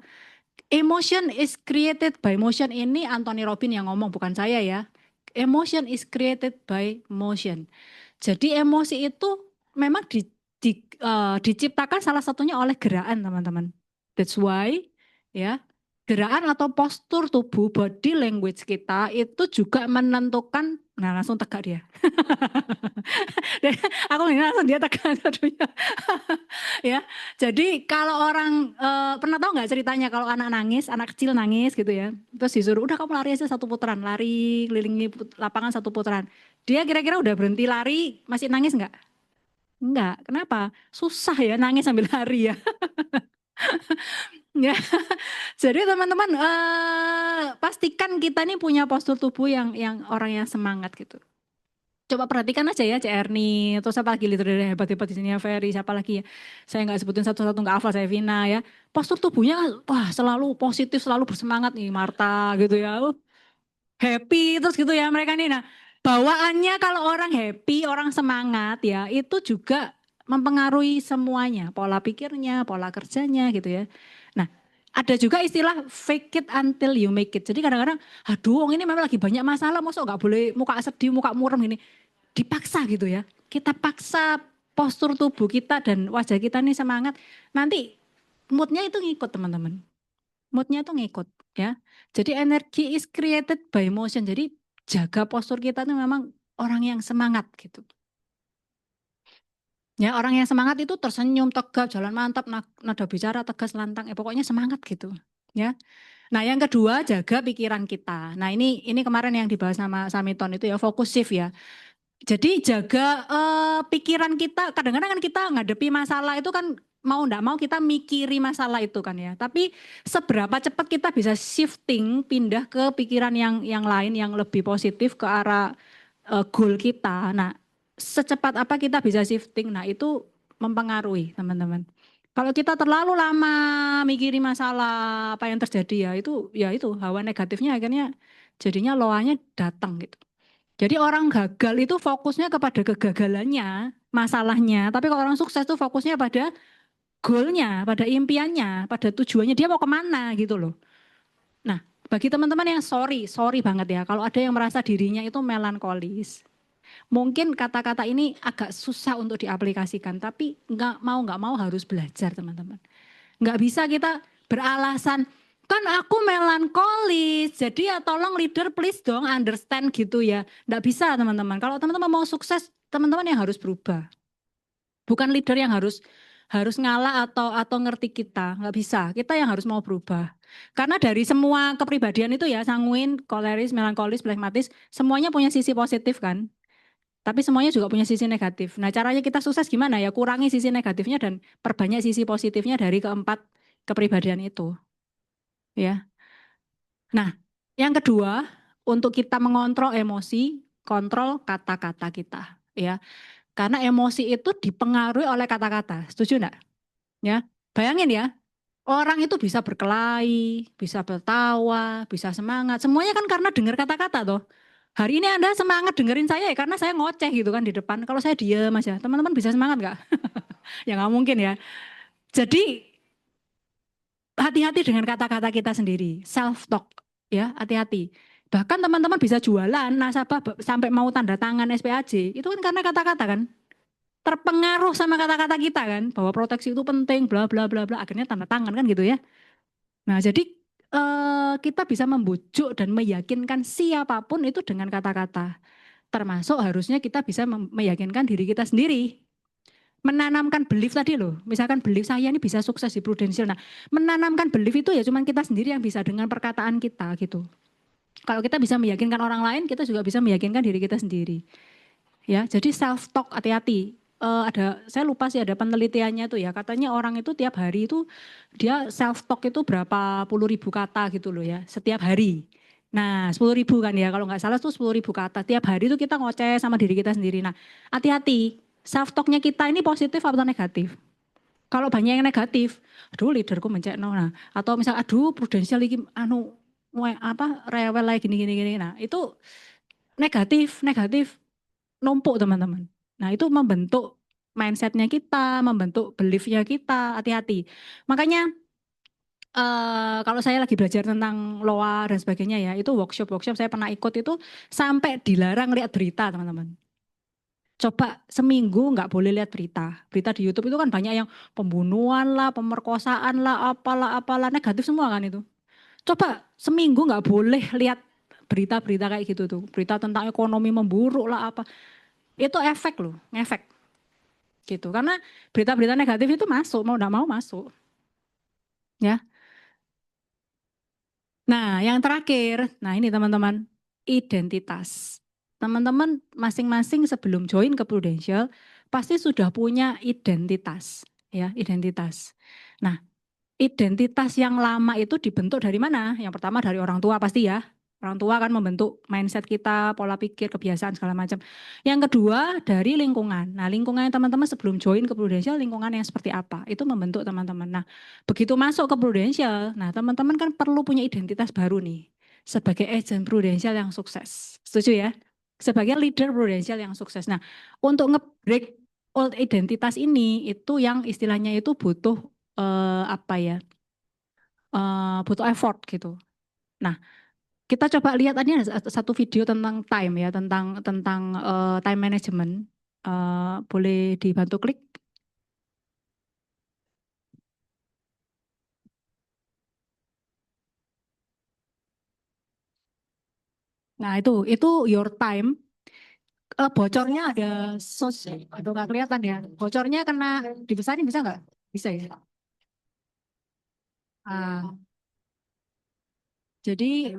Emotion is created by motion, ini Anthony Robbins yang ngomong, bukan saya ya. Emotion is created by motion. Jadi emosi itu memang diciptakan salah satunya oleh gerakan teman-teman. That's why ya, gerakan atau postur tubuh, body language kita itu juga menentukan, nah langsung tegak dia. Aku ini langsung dia tegak jadinya. Ya, jadi kalau orang pernah tahu nggak ceritanya kalau anak nangis, anak kecil nangis gitu ya, terus disuruh udah kamu lari aja satu putaran, lari kelilingi lapangan satu putaran. Dia kira-kira udah berhenti lari, masih nangis nggak? Enggak. Kenapa? Susah ya nangis sambil lari ya. Ya. Jadi teman-teman pastikan kita nih punya postur tubuh yang orang yang semangat gitu. Coba perhatikan aja ya Cek Erni, terus apa lagi leader hebat-hebat di sini ya Ferry, siapa lagi ya. Saya nggak sebutin satu-satu, nggak hafal saya Vina ya. Postur tubuhnya wah selalu positif, selalu bersemangat nih Marta gitu ya. Happy terus gitu ya mereka nih. Nah, bawaannya kalau orang happy, orang semangat ya, itu juga mempengaruhi semuanya, pola pikirnya, pola kerjanya gitu ya. Nah, ada juga istilah fake it until you make it. Jadi kadang-kadang, aduh ini memang lagi banyak masalah, masa nggak boleh muka sedih, muka murem gini. Dipaksa gitu ya. Kita paksa postur tubuh kita dan wajah kita nih semangat. Nanti moodnya itu ngikut teman-teman. Moodnya itu ngikut ya. Jadi energi is created by motion. Jadi jaga postur kita tuh memang orang yang semangat gitu. Ya orang yang semangat itu tersenyum, tegap, jalan mantap, nada bicara tegas, lantang. Pokoknya semangat gitu. Ya. Nah yang kedua jaga pikiran kita. Nah ini kemarin yang dibahas sama Samiton itu ya fokus shift ya. Jadi jaga pikiran kita, kadang-kadang kan kita ngadepi masalah itu kan mau enggak mau kita mikiri masalah itu kan ya. Tapi seberapa cepat kita bisa shifting, pindah ke pikiran yang lain yang lebih positif ke arah goal kita. Nah, secepat apa kita bisa shifting? Nah, itu mempengaruhi teman-teman. Kalau kita terlalu lama mikiri masalah apa yang terjadi ya itu hawa negatifnya akhirnya jadinya loanya datang gitu. Jadi orang gagal itu fokusnya kepada kegagalannya, masalahnya. Tapi kalau orang sukses itu fokusnya pada goalnya, pada impiannya, pada tujuannya. Dia mau kemana gitu loh. Nah, bagi teman-teman yang sorry banget ya. Kalau ada yang merasa dirinya itu melankolis. Mungkin kata-kata ini agak susah untuk diaplikasikan. Tapi nggak mau harus belajar teman-teman. Nggak bisa kita beralasan, kan aku melankolis, jadi ya tolong leader please dong understand gitu ya. Nggak bisa teman-teman. Kalau teman-teman mau sukses, teman-teman yang harus berubah. Bukan leader yang harus ngalah atau ngerti kita. Nggak bisa, kita yang harus mau berubah. Karena dari semua kepribadian itu ya, sanguin, koleris, melankolis, flekmatis, semuanya punya sisi positif kan. Tapi semuanya juga punya sisi negatif. Nah caranya kita sukses gimana ya? Kurangi sisi negatifnya dan perbanyak sisi positifnya dari keempat kepribadian itu. Ya. Nah, yang kedua, untuk kita mengontrol emosi, kontrol kata-kata kita, ya. Karena emosi itu dipengaruhi oleh kata-kata. Setuju enggak? Ya. Bayangin ya, orang itu bisa berkelahi, bisa tertawa, bisa semangat. Semuanya kan karena dengar kata-kata toh. Hari ini Anda semangat dengerin saya ya karena saya ngoceh gitu kan di depan. Kalau saya diam aja, teman-teman bisa semangat enggak? Ya nggak mungkin ya. Jadi hati-hati dengan kata-kata kita sendiri, self talk ya, hati-hati. Bahkan teman-teman bisa jualan nasabah sampai mau tanda tangan SPAJ, itu kan karena kata-kata kan, terpengaruh sama kata-kata kita kan, bahwa proteksi itu penting, bla bla bla bla, akhirnya tanda tangan kan gitu ya. Nah, jadi kita bisa membujuk dan meyakinkan siapapun itu dengan kata-kata. Termasuk harusnya kita bisa meyakinkan diri kita sendiri. Menanamkan belief tadi loh, misalkan belief saya ini bisa sukses di Prudential. Nah, menanamkan belief itu ya cuman kita sendiri yang bisa dengan perkataan kita gitu. Kalau kita bisa meyakinkan orang lain, kita juga bisa meyakinkan diri kita sendiri. Ya, jadi self talk hati-hati. Saya lupa sih ada penelitiannya tuh ya, katanya orang itu tiap hari itu dia self talk itu berapa puluh ribu kata gitu loh ya, setiap hari. Nah, 10.000 kan ya, kalau nggak salah tuh 10.000 kata. Tiap hari itu kita ngoceh sama diri kita sendiri. Nah, hati-hati, self talknya kita ini positif atau negatif. Kalau banyak yang negatif, aduh leaderku mencekno, nah, atau misal aduh prudensial lagi anu apa rewel lagi gini gini gini. Nah, itu negatif, negatif numpuk teman-teman. Nah, itu membentuk mindsetnya kita, membentuk beliefnya kita, hati-hati. Makanya kalau saya lagi belajar tentang loa dan sebagainya ya, itu workshop-workshop saya pernah ikut itu sampai dilarang lihat berita teman-teman. Coba seminggu nggak boleh lihat berita. Berita di YouTube itu kan banyak yang pembunuhan lah, pemerkosaan lah, apalah negatif semua kan itu. Coba seminggu nggak boleh lihat berita-berita kayak gitu tuh. Berita tentang ekonomi memburuk lah apa. Itu efek loh, efek gitu. Karena berita-berita negatif itu masuk, mau nggak mau masuk. Ya. Nah, yang terakhir, nah ini teman-teman, identitas. Teman-teman masing-masing sebelum join ke Prudential pasti sudah punya identitas, ya, identitas. Nah, identitas yang lama itu dibentuk dari mana? Yang pertama dari orang tua pasti ya. Orang tua kan membentuk mindset kita, pola pikir, kebiasaan segala macam. Yang kedua dari lingkungan. Nah, lingkungan teman-teman sebelum join ke Prudential, lingkungan yang seperti apa? Itu membentuk teman-teman. Nah, begitu masuk ke Prudential, nah teman-teman kan perlu punya identitas baru nih. Sebagai agent Prudential yang sukses. Setuju ya? Sebagai leader Prudential yang sukses. Nah, untuk nge-break old identitas ini, itu yang istilahnya itu butuh apa ya, butuh effort gitu. Nah, kita coba lihat tadi ada satu video tentang time ya, tentang time management. Boleh dibantu klik. Nah, itu your time. Bocornya ada aduh nggak kelihatan ya. Bocornya kena dibesarin bisa nggak? Bisa ya. Ah, jadi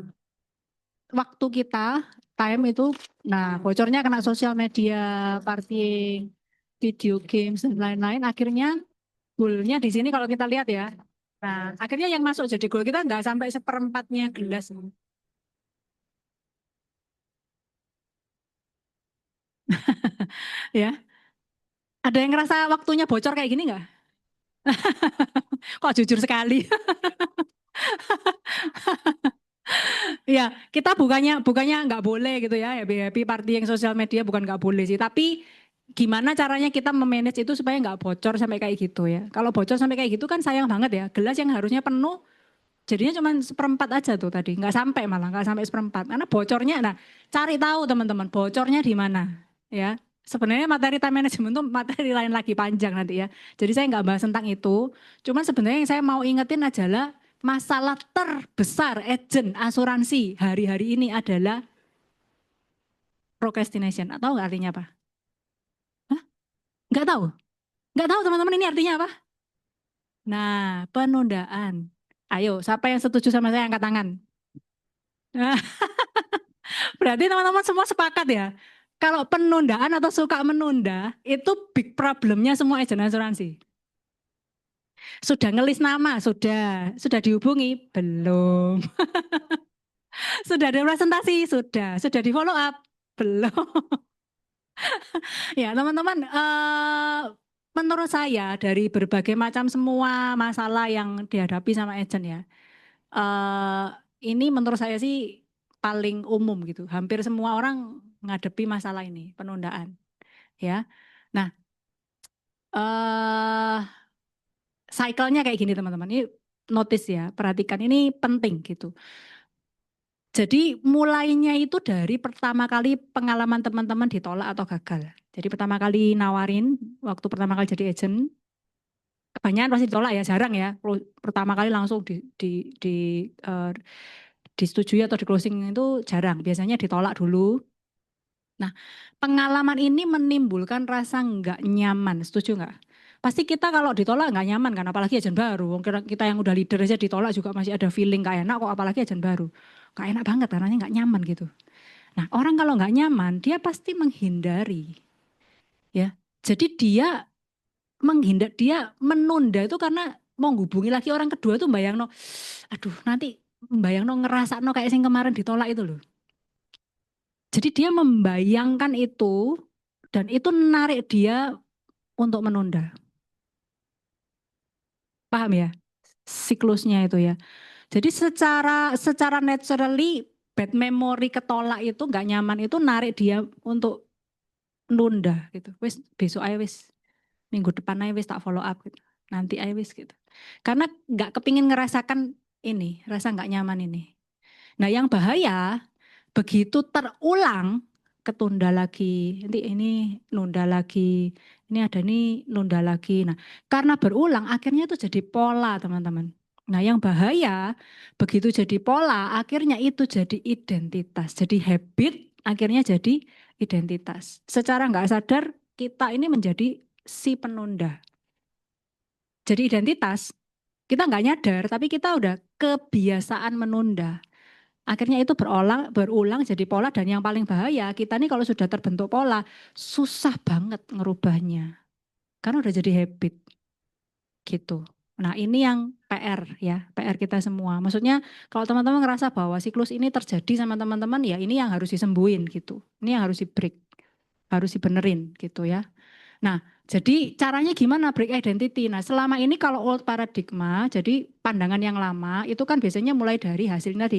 waktu kita time itu, nah bocornya kena sosial media, partying, video games dan lain-lain. Akhirnya goalnya di sini kalau kita lihat ya. Nah, akhirnya yang masuk jadi goal kita nggak sampai seperempatnya gelas. Ya, ada yang ngerasa waktunya bocor kayak gini nggak? Kok jujur sekali. Ya, kita bukannya bukannya nggak boleh gitu ya, happy happy party yang sosial media bukan nggak boleh sih. Tapi gimana caranya kita memanage itu supaya nggak bocor sampai kayak gitu ya. Kalau bocor sampai kayak gitu kan sayang banget ya. Gelas yang harusnya penuh jadinya cuma seperempat aja tuh tadi. Nggak sampai malah, nggak sampai seperempat. Karena bocornya, nah cari tahu teman-teman bocornya di mana ya. Sebenarnya materi time management itu materi lain lagi panjang nanti ya. Jadi saya nggak bahas tentang itu. Cuman sebenarnya yang saya mau ingetin adalah masalah terbesar agent asuransi hari-hari ini adalah procrastination. Atau nggak artinya apa? Hah? Nggak tahu? Nggak tahu teman-teman ini artinya apa? Nah, penundaan. Ayo, siapa yang setuju sama saya angkat tangan. Nah, berarti teman-teman semua sepakat ya. Kalau penundaan atau suka menunda, itu big problemnya semua agen asuransi. Sudah ngelis nama, sudah dihubungi, belum. Sudah ada presentasi, sudah di follow up, belum. Ya teman-teman, menurut saya dari berbagai macam semua masalah yang dihadapi sama agent ya, eh, ini menurut saya sih paling umum gitu. Hampir semua orang ngadepi masalah ini, penundaan. Ya, nah, cycle-nya kayak gini teman-teman. Ini notice ya, perhatikan ini penting gitu. Jadi mulainya itu dari pertama kali pengalaman teman-teman ditolak atau gagal. Jadi pertama kali nawarin, waktu pertama kali jadi agent, kebanyakan pasti ditolak ya, jarang ya. Pertama kali langsung eh, disetujui atau di closing itu jarang. Biasanya ditolak dulu. Nah, pengalaman ini menimbulkan rasa nggak nyaman, setuju nggak? Pasti kita kalau ditolak nggak nyaman kan, apalagi agent baru. Kita yang udah leader aja ditolak juga masih ada feeling nggak enak kok, apalagi agent baru. Nggak enak banget karena nggak nyaman gitu. Nah, orang kalau nggak nyaman, dia pasti menghindari, ya. Jadi dia menunda itu karena mau hubungi lagi orang kedua tuh bayang no, aduh nanti bayang no ngerasa no kayak yang kemarin ditolak itu loh. Jadi dia membayangkan itu dan itu menarik dia untuk menunda. Paham ya? Siklusnya itu ya. Jadi secara naturally bad memory ketolak itu nggak nyaman itu narik dia untuk nunda gitu. Wis besok aja wis, minggu depan aja wis tak follow up gitu. Nanti aja wis gitu. Karena nggak kepingin ngerasakan ini, rasa nggak nyaman ini. Nah yang bahaya begitu terulang ketunda lagi, nanti ini nunda lagi, ini ada nih nunda lagi. Nah karena berulang akhirnya itu jadi pola teman-teman. Nah yang bahaya begitu jadi pola akhirnya itu jadi identitas, jadi habit akhirnya jadi identitas. Secara nggak sadar kita ini menjadi si penunda. Jadi identitas kita nggak nyadar tapi kita udah kebiasaan menunda. Akhirnya itu berulang jadi pola dan yang paling bahaya kita nih kalau sudah terbentuk pola susah banget ngerubahnya. Karena udah jadi habit gitu. Nah ini yang PR ya, PR kita semua. Maksudnya kalau teman-teman ngerasa bahwa siklus ini terjadi sama teman-teman ya ini yang harus disembuhin gitu. Ini yang harus di break, harus dibenerin gitu ya. Nah jadi caranya gimana break identity? Nah selama ini kalau old paradigma, jadi pandangan yang lama itu kan biasanya mulai dari hasilnya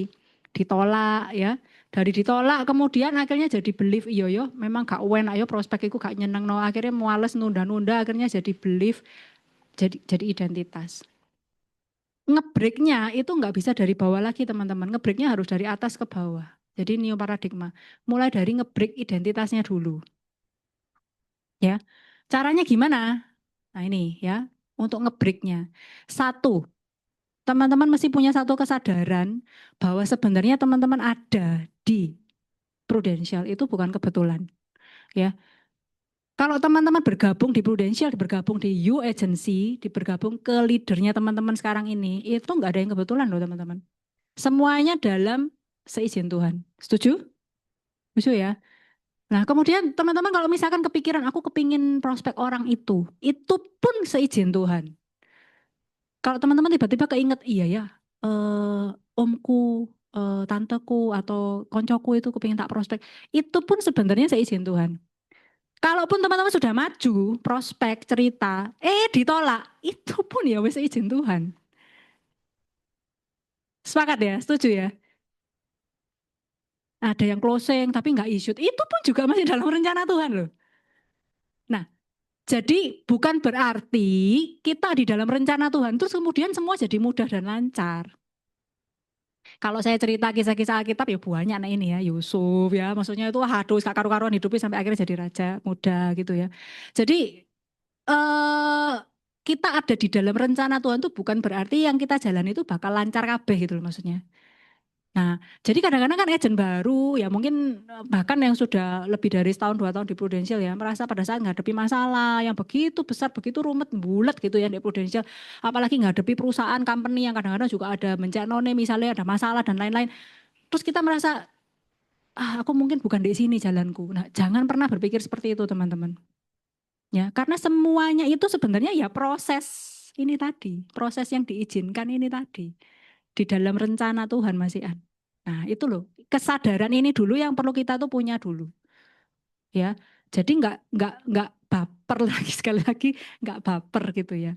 ditolak ya. Dari ditolak kemudian akhirnya jadi belief iyo yo memang gak enak yo prospek itu gak nyeneng no akhirnya muales nunda-nunda akhirnya jadi belief jadi identitas. Ngebreaknya itu nggak bisa dari bawah lagi teman-teman. Ngebreaknya harus dari atas ke bawah. Jadi new paradigma. Mulai dari ngebreak identitasnya dulu. Ya, caranya gimana? Nah ini ya, untuk ngebreaknya. Satu, teman-teman mesti punya satu kesadaran bahwa sebenarnya teman-teman ada di Prudential itu bukan kebetulan. Ya, kalau teman-teman bergabung di Prudential, bergabung di U Agency, bergabung ke leadernya teman-teman sekarang ini, itu nggak ada yang kebetulan loh teman-teman. Semuanya dalam seizin Tuhan. Setuju? Setuju ya? Nah kemudian teman-teman kalau misalkan kepikiran aku kepingin prospek orang itu pun seizin Tuhan. Kalau teman-teman tiba-tiba keinget, iya ya, omku, tanteku atau koncoku itu kepingin tak prospek, itu pun sebenarnya seizin Tuhan. Kalaupun teman-teman sudah maju, prospek, cerita, ditolak, itu pun ya wes seizin Tuhan. Sepakat ya, setuju ya? Ada yang closing tapi nggak issued, itu pun juga masih dalam rencana Tuhan loh. Nah, jadi bukan berarti kita di dalam rencana Tuhan terus kemudian semua jadi mudah dan lancar. Kalau saya cerita kisah-kisah Alkitab ya banyak nah ini ya Yusuf ya maksudnya itu aduh gak karu-karuan hidupnya sampai akhirnya jadi raja muda gitu ya. Jadi eh kita ada di dalam rencana Tuhan itu bukan berarti yang kita jalan itu bakal lancar kabeh gitu loh maksudnya. Nah, jadi kadang-kadang kan agent baru, ya mungkin bahkan yang sudah lebih dari setahun 2 tahun di Prudential ya, merasa pada saat ngadepi masalah yang begitu besar, begitu rumit, bulat gitu ya di Prudential. Apalagi ngadepi perusahaan, company yang kadang-kadang juga ada mencanone misalnya ada masalah dan lain-lain. Terus kita merasa, aku mungkin bukan di sini jalanku. Nah, jangan pernah berpikir seperti itu teman-teman. Ya, karena semuanya itu sebenarnya ya proses ini tadi, proses yang diizinkan ini tadi di dalam rencana Tuhan Mas Ian. Nah, itu loh, kesadaran ini dulu yang perlu kita tuh punya dulu. Ya. Jadi nggak baper lagi sekali lagi nggak baper gitu ya.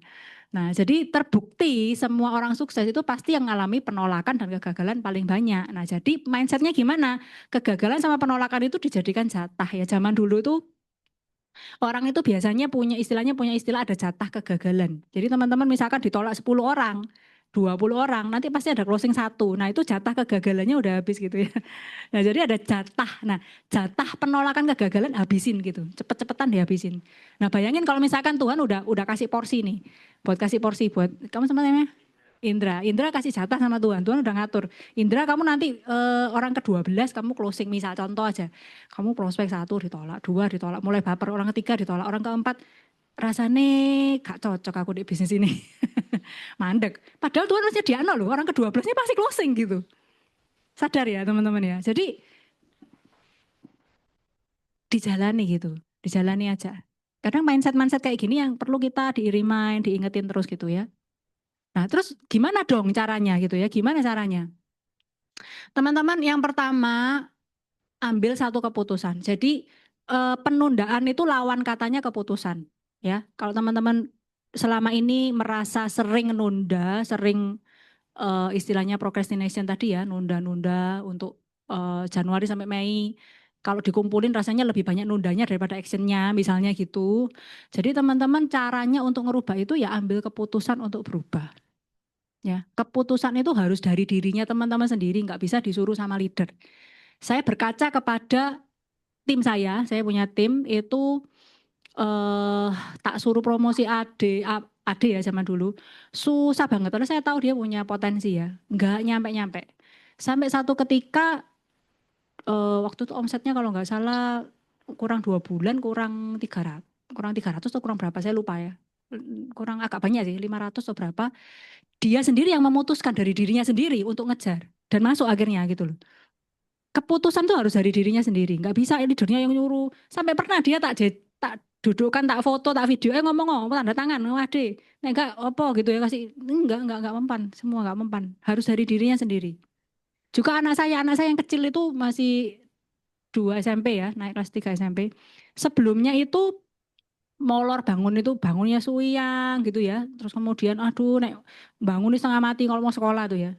Nah, jadi terbukti semua orang sukses itu pasti yang mengalami penolakan dan kegagalan paling banyak. Nah, jadi mindsetnya gimana? Kegagalan sama penolakan itu dijadikan jatah ya. Zaman dulu tuh orang itu biasanya punya istilah ada jatah kegagalan. Jadi teman-teman misalkan ditolak 10 orang, 20 orang, nanti pasti ada closing 1. Nah itu jatah kegagalannya udah habis gitu ya. Nah jadi ada jatah. Nah jatah penolakan kegagalan habisin gitu. Cepet-cepetan dihabisin. Nah bayangin kalau misalkan Tuhan udah kasih porsi nih. Buat kasih porsi buat, kamu namanya Indra. Indra kasih jatah sama Tuhan. Tuhan udah ngatur. Indra kamu nanti orang ke-12 kamu closing. Misal contoh aja. Kamu prospek 1 ditolak, 2 ditolak. Mulai baper orang ketiga ditolak. Orang keempat rasanya gak cocok aku di bisnis ini. Mandek. Padahal Tuhan harusnya diano loh, orang ke-12-nya pasti closing gitu. Sadar ya teman-teman ya. Jadi dijalani gitu, dijalani aja. Kadang mindset-mindset kayak gini yang perlu kita di-remind, diingetin terus gitu ya. Nah terus gimana dong caranya gitu ya, gimana caranya? Teman-teman yang pertama ambil satu keputusan. Jadi penundaan itu lawan katanya keputusan. Ya, kalau teman-teman selama ini merasa sering nunda, sering istilahnya procrastination tadi ya, nunda-nunda untuk Januari sampai Mei. Kalau dikumpulin rasanya lebih banyak nundanya daripada actionnya misalnya gitu. Jadi teman-teman caranya untuk ngerubah itu ya ambil keputusan untuk berubah. Ya, keputusan itu harus dari dirinya teman-teman sendiri, nggak bisa disuruh sama leader. Saya berkaca kepada tim saya punya tim itu tak suruh promosi AD ya zaman dulu. Susah banget, karena saya tahu dia punya potensi ya. Nggak nyampe-nyampe. Sampai satu ketika, waktu itu omsetnya kalau nggak salah kurang 2 bulan, kurang 300. Kurang 300 atau kurang berapa, saya lupa ya. Kurang agak banyak sih, 500 atau berapa. Dia sendiri yang memutuskan dari dirinya sendiri untuk ngejar. Dan masuk akhirnya gitu loh. Keputusan tuh harus dari dirinya sendiri. Nggak bisa leadernya yang nyuruh. Sampai pernah dia tak dudukkan, tak foto, tak video, ngomong tanda tangan, wade, enggak apa gitu ya kasih, enggak mempan, semua enggak mempan, harus dari dirinya sendiri. Juga anak saya yang kecil itu masih 2 SMP ya, naik kelas 3 SMP. Sebelumnya itu molor bangun itu bangunnya suyang gitu ya, terus kemudian aduh naik bangun setengah mati kalau mau sekolah tuh ya.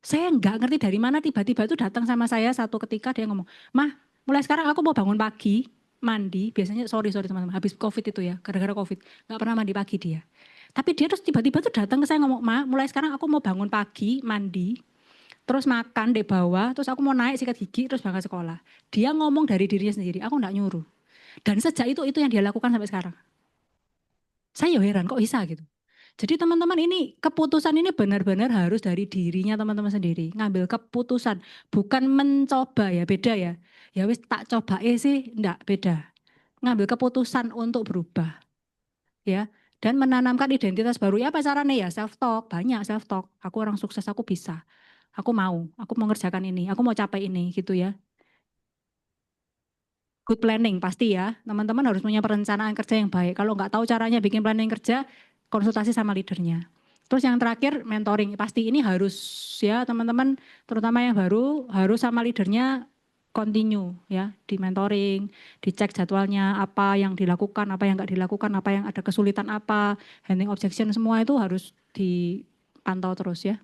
Saya nggak ngerti dari mana tiba-tiba itu datang sama saya satu ketika dia ngomong, "Mah, mulai sekarang aku mau bangun pagi, mandi." Biasanya sorry teman-teman, habis Covid itu ya, gara-gara Covid, nggak pernah mandi pagi dia. Tapi dia terus tiba-tiba tuh datang ke saya ngomong, "Mah, mulai sekarang aku mau bangun pagi, mandi, terus makan di bawah, terus aku mau naik sikat gigi, terus berangkat sekolah." Dia ngomong dari dirinya sendiri, aku nggak nyuruh. Dan sejak itu yang dia lakukan sampai sekarang. Saya heran kok bisa gitu. Jadi teman-teman ini keputusan ini benar-benar harus dari dirinya teman-teman sendiri. Ngambil keputusan, bukan mencoba ya, beda ya. Ya wis tak coba sih, enggak beda. Ngambil keputusan untuk berubah ya. Dan menanamkan identitas baru ya apa caranya ya self talk, banyak self talk. Aku orang sukses, aku bisa. Aku mau mengerjakan ini, aku mau capai ini gitu ya. Good planning pasti ya. Teman-teman harus punya perencanaan kerja yang baik. Kalau nggak tahu caranya bikin planning kerja, konsultasi sama leadernya. Terus yang terakhir mentoring. Pasti ini harus ya teman-teman, terutama yang baru harus sama leadernya continue ya di mentoring, dicek jadwalnya apa yang dilakukan, apa yang nggak dilakukan, apa yang ada kesulitan apa, handling objection semua itu harus dipantau terus ya.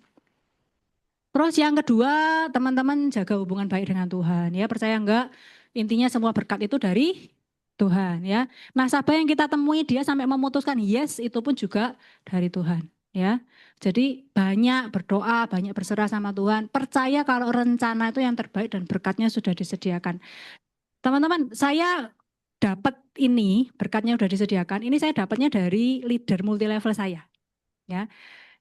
Terus yang kedua, teman-teman jaga hubungan baik dengan Tuhan. Ya, percaya enggak? Intinya semua berkat itu dari Tuhan ya. Nasabah yang kita temui dia sampai memutuskan yes, itu pun juga dari Tuhan ya. Jadi banyak berdoa, banyak berserah sama Tuhan. Percaya kalau rencana itu yang terbaik dan berkatnya sudah disediakan. Teman-teman, saya dapat ini, berkatnya sudah disediakan. Ini saya dapatnya dari leader multi level saya ya.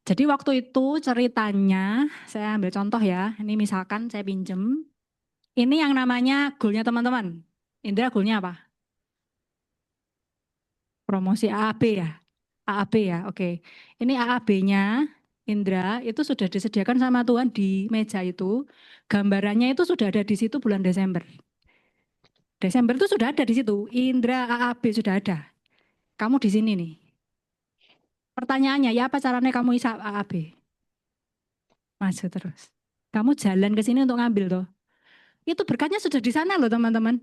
Jadi waktu itu ceritanya, saya ambil contoh ya, ini misalkan saya pinjem, ini yang namanya goalnya teman-teman. Indra goalnya apa? Promosi AAB ya? AAB ya, oke. Ini AAB-nya Indra itu sudah disediakan sama Tuhan di meja itu. Gambarannya itu sudah ada di situ bulan Desember. Desember itu sudah ada di situ. Indra AAB sudah ada. Kamu di sini nih. Pertanyaannya, ya apa caranya kamu bisa AAB? Maju terus. Kamu jalan ke sini untuk ngambil tuh. Itu berkatnya sudah di sana loh teman-teman.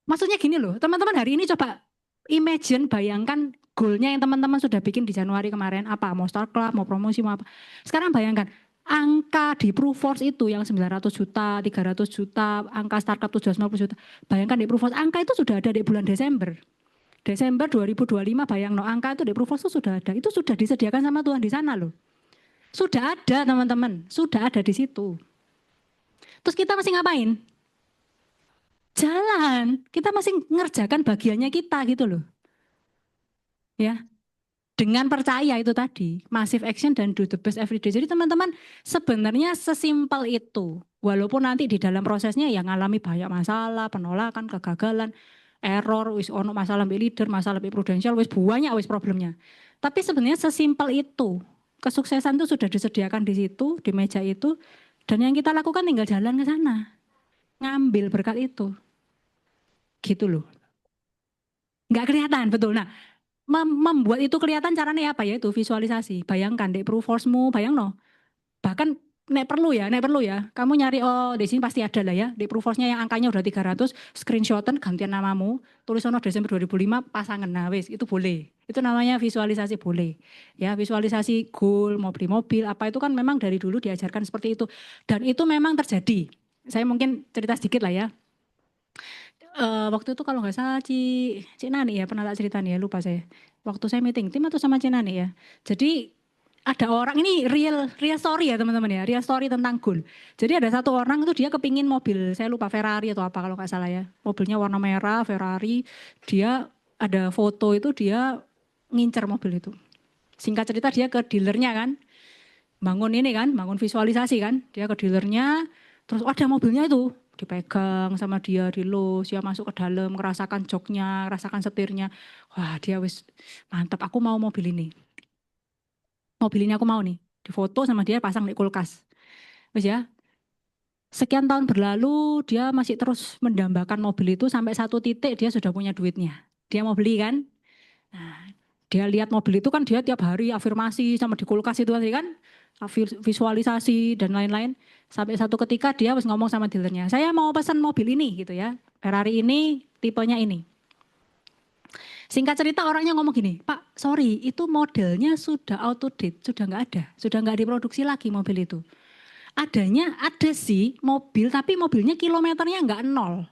Maksudnya gini loh, teman-teman hari ini coba imagine, bayangkan goalnya yang teman-teman sudah bikin di Januari kemarin, apa, mau start club, mau promosi, mau apa. Sekarang bayangkan, angka di Proofforce itu yang 900 juta, 300 juta, angka startup 750 juta. Bayangkan di Proofforce, angka itu sudah ada di bulan Desember. Desember 2025 bayang no, angka itu di Proofforce itu sudah ada. Itu sudah disediakan sama Tuhan di sana loh. Sudah ada teman-teman, sudah ada di situ. Terus kita masih ngapain? Jalan, kita masih ngerjakan bagiannya kita gitu loh. Ya, dengan percaya itu tadi, massive action dan do the best every day. Jadi teman-teman sebenarnya sesimpel itu. Walaupun nanti di dalam prosesnya yang ngalami banyak masalah, penolakan, kegagalan, error, wis ono masalah mbek leader, masalah mbek prudensial, wis banyak wis problemnya. Tapi sebenarnya sesimpel itu. Kesuksesan itu sudah disediakan di situ, di meja itu, dan yang kita lakukan tinggal jalan ke sana. Ngambil berkat itu. Gitu loh. Nggak kelihatan, betul. Nah, membuat itu kelihatan caranya apa ya itu visualisasi. Bayangkan di Proofforce-mu, bayang no. Bahkan nek perlu ya. Kamu nyari oh di sini pasti ada lah ya. Di Proofforce-nya yang angkanya udah 300, screenshotan gantian namamu, tulis ono Desember 2005 pasangan. Nah, wis itu boleh. Itu namanya visualisasi boleh. Ya, visualisasi goal, mau beli mobil apa itu kan memang dari dulu diajarkan seperti itu. Dan itu memang terjadi. Saya mungkin cerita sedikit lah ya. Waktu itu kalau nggak salah Cik Nani ya pernah tak cerita nih ya lupa saya. Waktu saya meeting tim atau sama Cik Nani ya. Jadi ada orang ini real story ya teman-teman ya, real story tentang goal. Jadi ada satu orang itu dia kepingin mobil, saya lupa Ferrari atau apa kalau nggak salah ya. Mobilnya warna merah Ferrari, dia ada foto itu dia ngincer mobil itu. Singkat cerita dia ke dealernya kan, bangun ini kan, bangun visualisasi kan, dia ke dealernya, terus ada mobilnya itu dipegang sama dia di los, dia masuk ke dalam, ngerasakan joknya, rasakan setirnya, wah dia wis mantap, aku mau mobil ini aku mau nih, difoto sama dia pasang di kulkas, wis ya. Sekian tahun berlalu dia masih terus mendambakan mobil itu sampai satu titik dia sudah punya duitnya, dia mau beli kan. Nah, dia lihat mobil itu kan dia tiap hari afirmasi sama di kulkas itu tadi kan, visualisasi dan lain-lain. Sampai satu ketika dia harus ngomong sama dealernya, saya mau pesan mobil ini gitu ya, Ferrari ini, tipenya ini. Singkat cerita orangnya ngomong gini, Pak sorry itu modelnya sudah out of date, sudah nggak ada, sudah nggak diproduksi lagi mobil itu. Adanya ada sih mobil tapi mobilnya kilometernya nggak nol.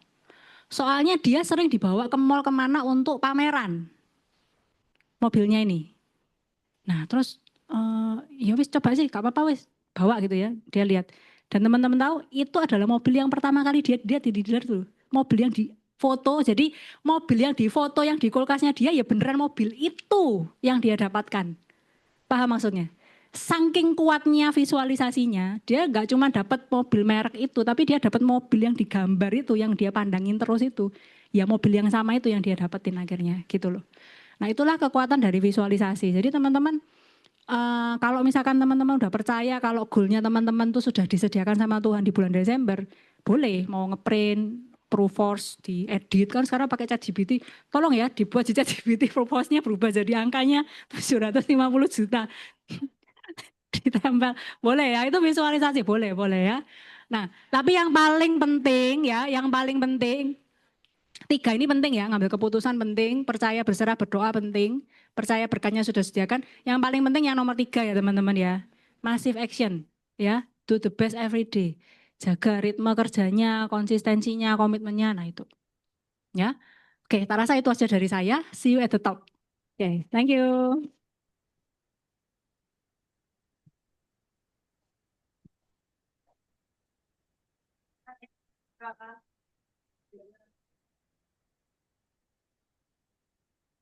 Soalnya dia sering dibawa ke mall kemana untuk pameran mobilnya ini. Nah terus ya wis coba sih gak apa-apa wis bawa gitu ya dia lihat. Dan teman-teman tahu itu adalah mobil yang pertama kali dia di dealer tuh. Mobil yang di foto, jadi mobil yang di foto yang di kulkasnya dia ya beneran mobil itu yang dia dapatkan. Paham maksudnya? Saking kuatnya visualisasinya, dia nggak cuma dapat mobil merek itu, tapi dia dapat mobil yang digambar itu, yang dia pandangin terus itu. Ya mobil yang sama itu yang dia dapetin akhirnya gitu loh. Nah itulah kekuatan dari visualisasi. Jadi teman-teman kalau misalkan teman-teman udah percaya kalau goalnya teman-teman tuh sudah disediakan sama Tuhan di bulan Desember, boleh mau ngeprint, Proofforce, diedit kan sekarang pakai ChatGPT. Tolong ya dibuat di ChatGPT Proofforce-nya berubah jadi angkanya 750 juta. Ditempel. Boleh ya, itu visualisasi boleh ya. Nah, tapi yang paling penting ya, yang paling penting tiga ini penting ya, ngambil keputusan penting, percaya berserah berdoa penting, percaya berkatnya sudah disediakan. Yang paling penting yang nomor 3 ya teman-teman ya, massive action ya, do the best every day. Jaga ritme kerjanya, konsistensinya, komitmennya, nah itu. Ya, oke, tak rasa itu aja dari saya. See you at the top. Oke, thank you.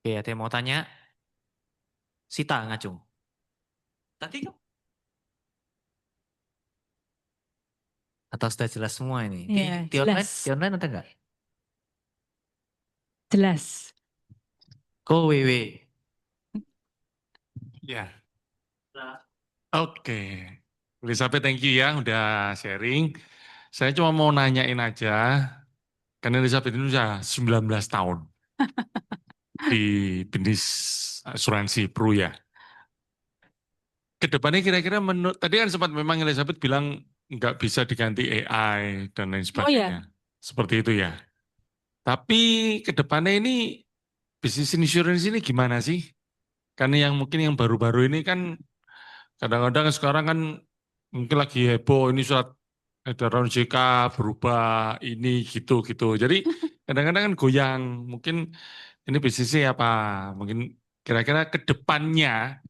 Oke, ada yang mau tanya? Sita ngacung. Tadi kan? Atau sudah jelas semua ini? Ya, Di online, jelas. di online ada nggak? Jelas. Go WW. Ya, oke. Elizabeth, thank you ya udah sharing. Saya cuma mau nanyain aja, karena Elizabeth ini udah 19 tahun di bisnis asuransi Pru ya. Kedepannya kira-kira menurut, tadi kan sempat memang Elizabeth bilang nggak bisa diganti AI dan lain Oh ya, sebagainya. Seperti itu ya. Tapi kedepannya ini bisnis insurance ini gimana sih? Karena yang mungkin yang baru-baru ini kan kadang-kadang sekarang kan mungkin lagi heboh ini surat edaran OJK berubah ini gitu-gitu. Jadi kadang-kadang kan goyang. Mungkin ini bisnisnya apa? Mungkin kira-kira ke depannya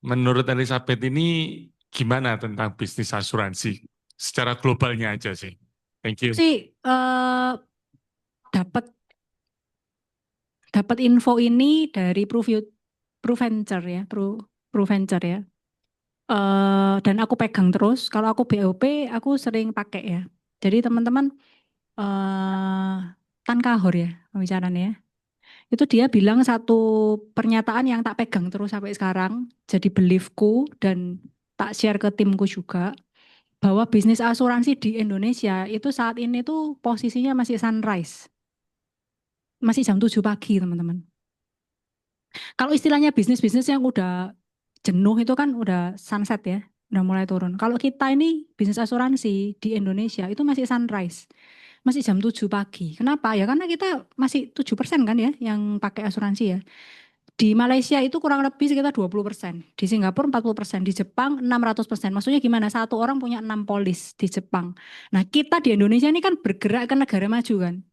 menurut Elizabeth ini gimana tentang bisnis asuransi secara globalnya aja sih. Thank you. Sih dapat info ini dari Proventure ya, Proventure ya. Dan aku pegang terus. Kalau aku BOP, aku sering pakai ya. Jadi teman-teman Tan Kahor ya pembicaranya ya. Itu dia bilang satu pernyataan yang tak pegang terus sampai sekarang. Jadi beliefku dan tak share ke timku juga. Bahwa bisnis asuransi di Indonesia itu saat ini tuh posisinya masih sunrise. Masih jam 7 pagi teman-teman. Kalau istilahnya bisnis-bisnis yang udah jenuh itu kan udah sunset ya, udah mulai turun. Kalau kita ini bisnis asuransi di Indonesia itu masih sunrise, masih jam 7 pagi. Kenapa? Ya karena kita masih 7% kan ya yang pakai asuransi ya. Di Malaysia itu kurang lebih sekitar 20%, di Singapura 40%, di Jepang 600%. Maksudnya gimana? Satu orang punya 6 polis di Jepang. Nah kita di Indonesia ini kan bergerak ke negara maju kan.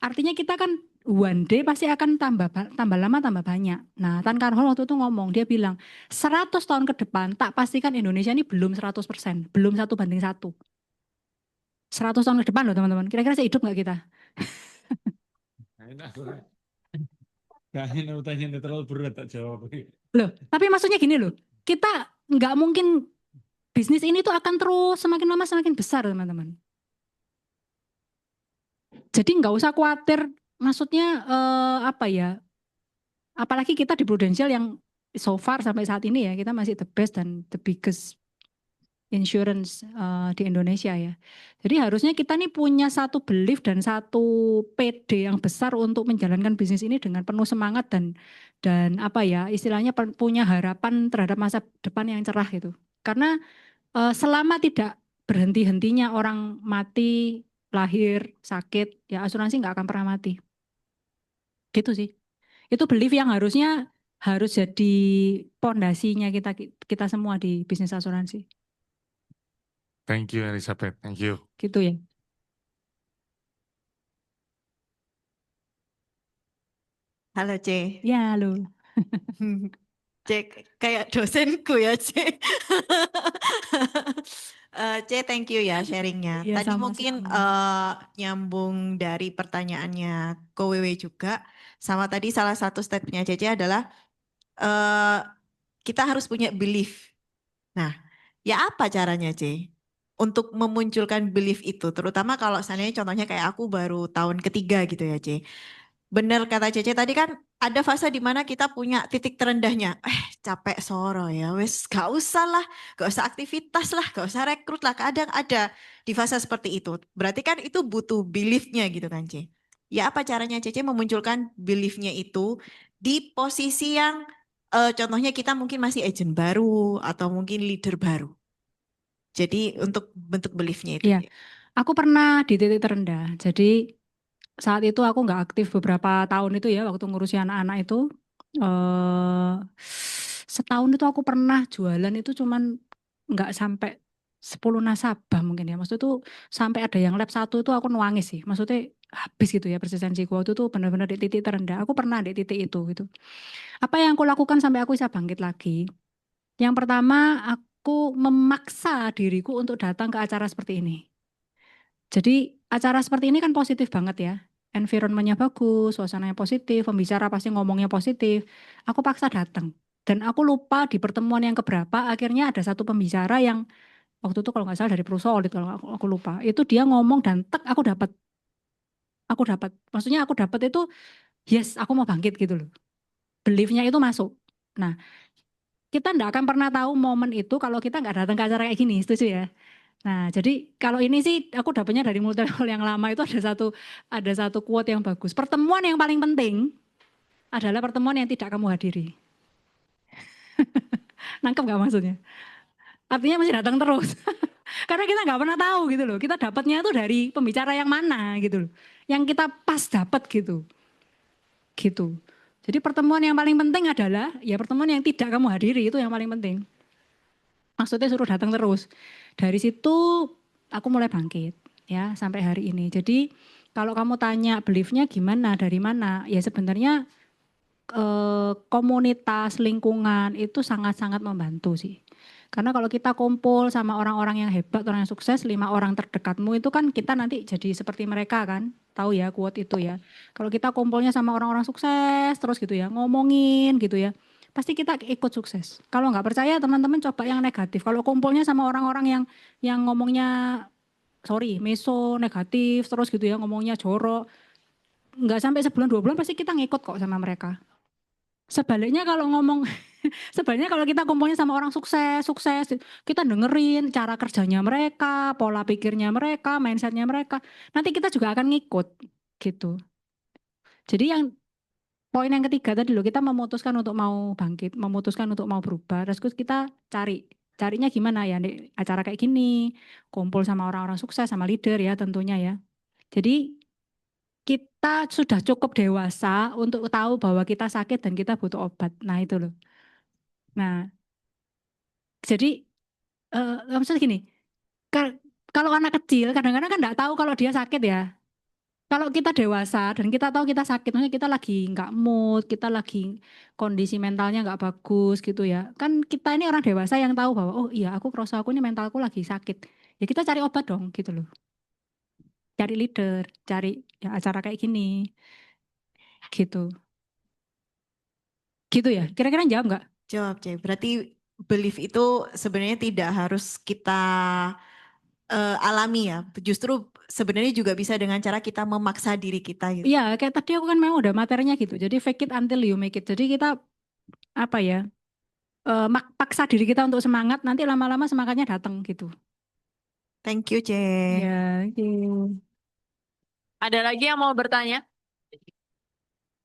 Artinya kita kan one day pasti akan tambah lama tambah banyak. Nah, Tan Karhol waktu itu ngomong, dia bilang 100 tahun ke depan tak pastikan Indonesia ini belum 100%, belum 1:1. 100 tahun ke depan loh teman-teman. Kira-kira saya hidup nggak kita? Nah, ini pertanyaan terlalu berat tak jawab. Loh, tapi maksudnya gini loh, kita nggak mungkin bisnis ini tuh akan terus semakin lama semakin besar teman-teman. Jadi nggak usah khawatir, maksudnya apa ya? Apalagi kita di Prudential yang so far sampai saat ini ya kita masih the best dan the biggest insurance di Indonesia ya. Jadi harusnya kita nih punya satu belief dan satu PD yang besar untuk menjalankan bisnis ini dengan penuh semangat dan apa ya istilahnya punya harapan terhadap masa depan yang cerah gitu. Karena selama tidak berhenti-hentinya orang mati, lahir, sakit, ya asuransi nggak akan pernah mati. Gitu sih. Itu belief yang harus jadi pondasinya kita semua di bisnis asuransi. Thank you Elizabeth, thank you. Gitu ya. Halo C. Ya lo. C kayak dosenku ya C. C, thank you ya sharingnya. Ya Tadi mungkin sama-sama. nyambung dari pertanyaannya KWW juga. Sama tadi salah satu statementnya Cece adalah kita harus punya belief. Nah, ya apa caranya C? Untuk memunculkan belief itu, terutama kalau seandainya contohnya kayak aku baru tahun ketiga gitu ya C. Benar kata Cece tadi kan ada fase di mana kita punya titik terendahnya. Capek soro ya, wes gak usah lah, gak usah aktivitas lah, gak usah rekrut lah. Kadang ada di fase seperti itu. Berarti kan itu butuh beliefnya gitu kan C. Ya apa caranya Cece memunculkan beliefnya itu di posisi yang contohnya kita mungkin masih agent baru atau mungkin leader baru. Jadi untuk bentuk beliefnya itu. Iya, aku pernah di titik terendah. Jadi saat itu aku nggak aktif beberapa tahun itu ya waktu ngurusi anak-anak itu. Setahun itu aku pernah jualan itu cuman nggak sampai 10 nasabah mungkin ya. Maksudnya tuh sampai ada yang lab 1 itu aku nuangis sih. Maksudnya habis gitu ya persistensiku waktu itu benar-benar di titik terendah. Aku pernah di titik itu gitu. Apa yang aku lakukan sampai aku bisa bangkit lagi? Yang pertama aku memaksa diriku untuk datang ke acara seperti ini. Jadi acara seperti ini kan positif banget ya. Environmentnya bagus, suasananya positif, pembicara pasti ngomongnya positif. Aku paksa datang. Dan aku lupa di pertemuan yang keberapa akhirnya ada satu pembicara yang waktu itu kalau nggak salah dari Prusolid kalau aku lupa. Itu dia ngomong dan tek aku dapat. Aku dapat. Maksudnya aku dapat itu yes aku mau bangkit gitu loh. Beliefnya itu masuk. Nah kita nggak akan pernah tahu momen itu kalau kita nggak datang ke acara kayak gini, setuju ya? Nah, jadi kalau ini sih aku dapatnya dari multi level yang lama itu ada satu quote yang bagus. Pertemuan yang paling penting adalah pertemuan yang tidak kamu hadiri. Nangkep nggak maksudnya? Artinya masih datang terus. Karena kita nggak pernah tahu gitu loh. Kita dapatnya itu dari pembicara yang mana gitu loh. Yang kita pas dapat gitu. Gitu. Jadi pertemuan yang paling penting adalah ya pertemuan yang tidak kamu hadiri itu yang paling penting. Maksudnya suruh datang terus. Dari situ aku mulai bangkit ya sampai hari ini. Jadi kalau kamu tanya beliefnya gimana, dari mana? Ya sebenarnya komunitas lingkungan itu sangat-sangat membantu sih. Karena kalau kita kumpul sama orang-orang yang hebat, orang yang sukses, 5 orang terdekatmu itu kan kita nanti jadi seperti mereka kan. Tahu ya quote itu ya. Kalau kita kumpulnya sama orang-orang sukses terus gitu ya, ngomongin gitu ya, pasti kita ikut sukses. Kalau nggak percaya teman-teman coba yang negatif. Kalau kumpulnya sama orang-orang yang ngomongnya meso negatif terus gitu ya, ngomongnya jorok, nggak sampai sebulan 2 bulan pasti kita ngikut kok sama mereka. Sebaliknya kalau ngomong sebaliknya kalau kita kumpulnya sama orang sukses, kita dengerin cara kerjanya mereka, pola pikirnya mereka, mindsetnya mereka, nanti kita juga akan ngikut gitu. Jadi yang poin yang ketiga tadi loh, kita memutuskan untuk mau bangkit, memutuskan untuk mau berubah, terus kita carinya gimana ya, di acara kayak gini, kumpul sama orang-orang sukses, sama leader ya tentunya ya. Jadi kita sudah cukup dewasa untuk tahu bahwa kita sakit dan kita butuh obat. Nah itu loh. Nah, jadi maksudnya gini, kalau anak kecil kadang-kadang kan nggak tahu kalau dia sakit ya. Kalau kita dewasa dan kita tahu kita sakit, maksudnya kita lagi nggak mood, kita lagi kondisi mentalnya nggak bagus gitu ya. Kan kita ini orang dewasa yang tahu bahwa oh iya aku kerasa aku ini mentalku lagi sakit. Ya kita cari obat dong gitu loh. Cari leader, cari ya acara kayak gini. Gitu. Gitu ya. Kira-kira jawab nggak? Jawab, C. Berarti belief itu sebenarnya tidak harus kita alami ya. Justru sebenarnya juga bisa dengan cara kita memaksa diri kita gitu. Iya, kayak tadi aku kan memang udah materinya gitu. Jadi fake it until you make it. Jadi kita apa ya? Paksa diri kita untuk semangat, nanti lama-lama semangatnya datang gitu. Thank you, C. Ya, oke. Ada lagi yang mau bertanya?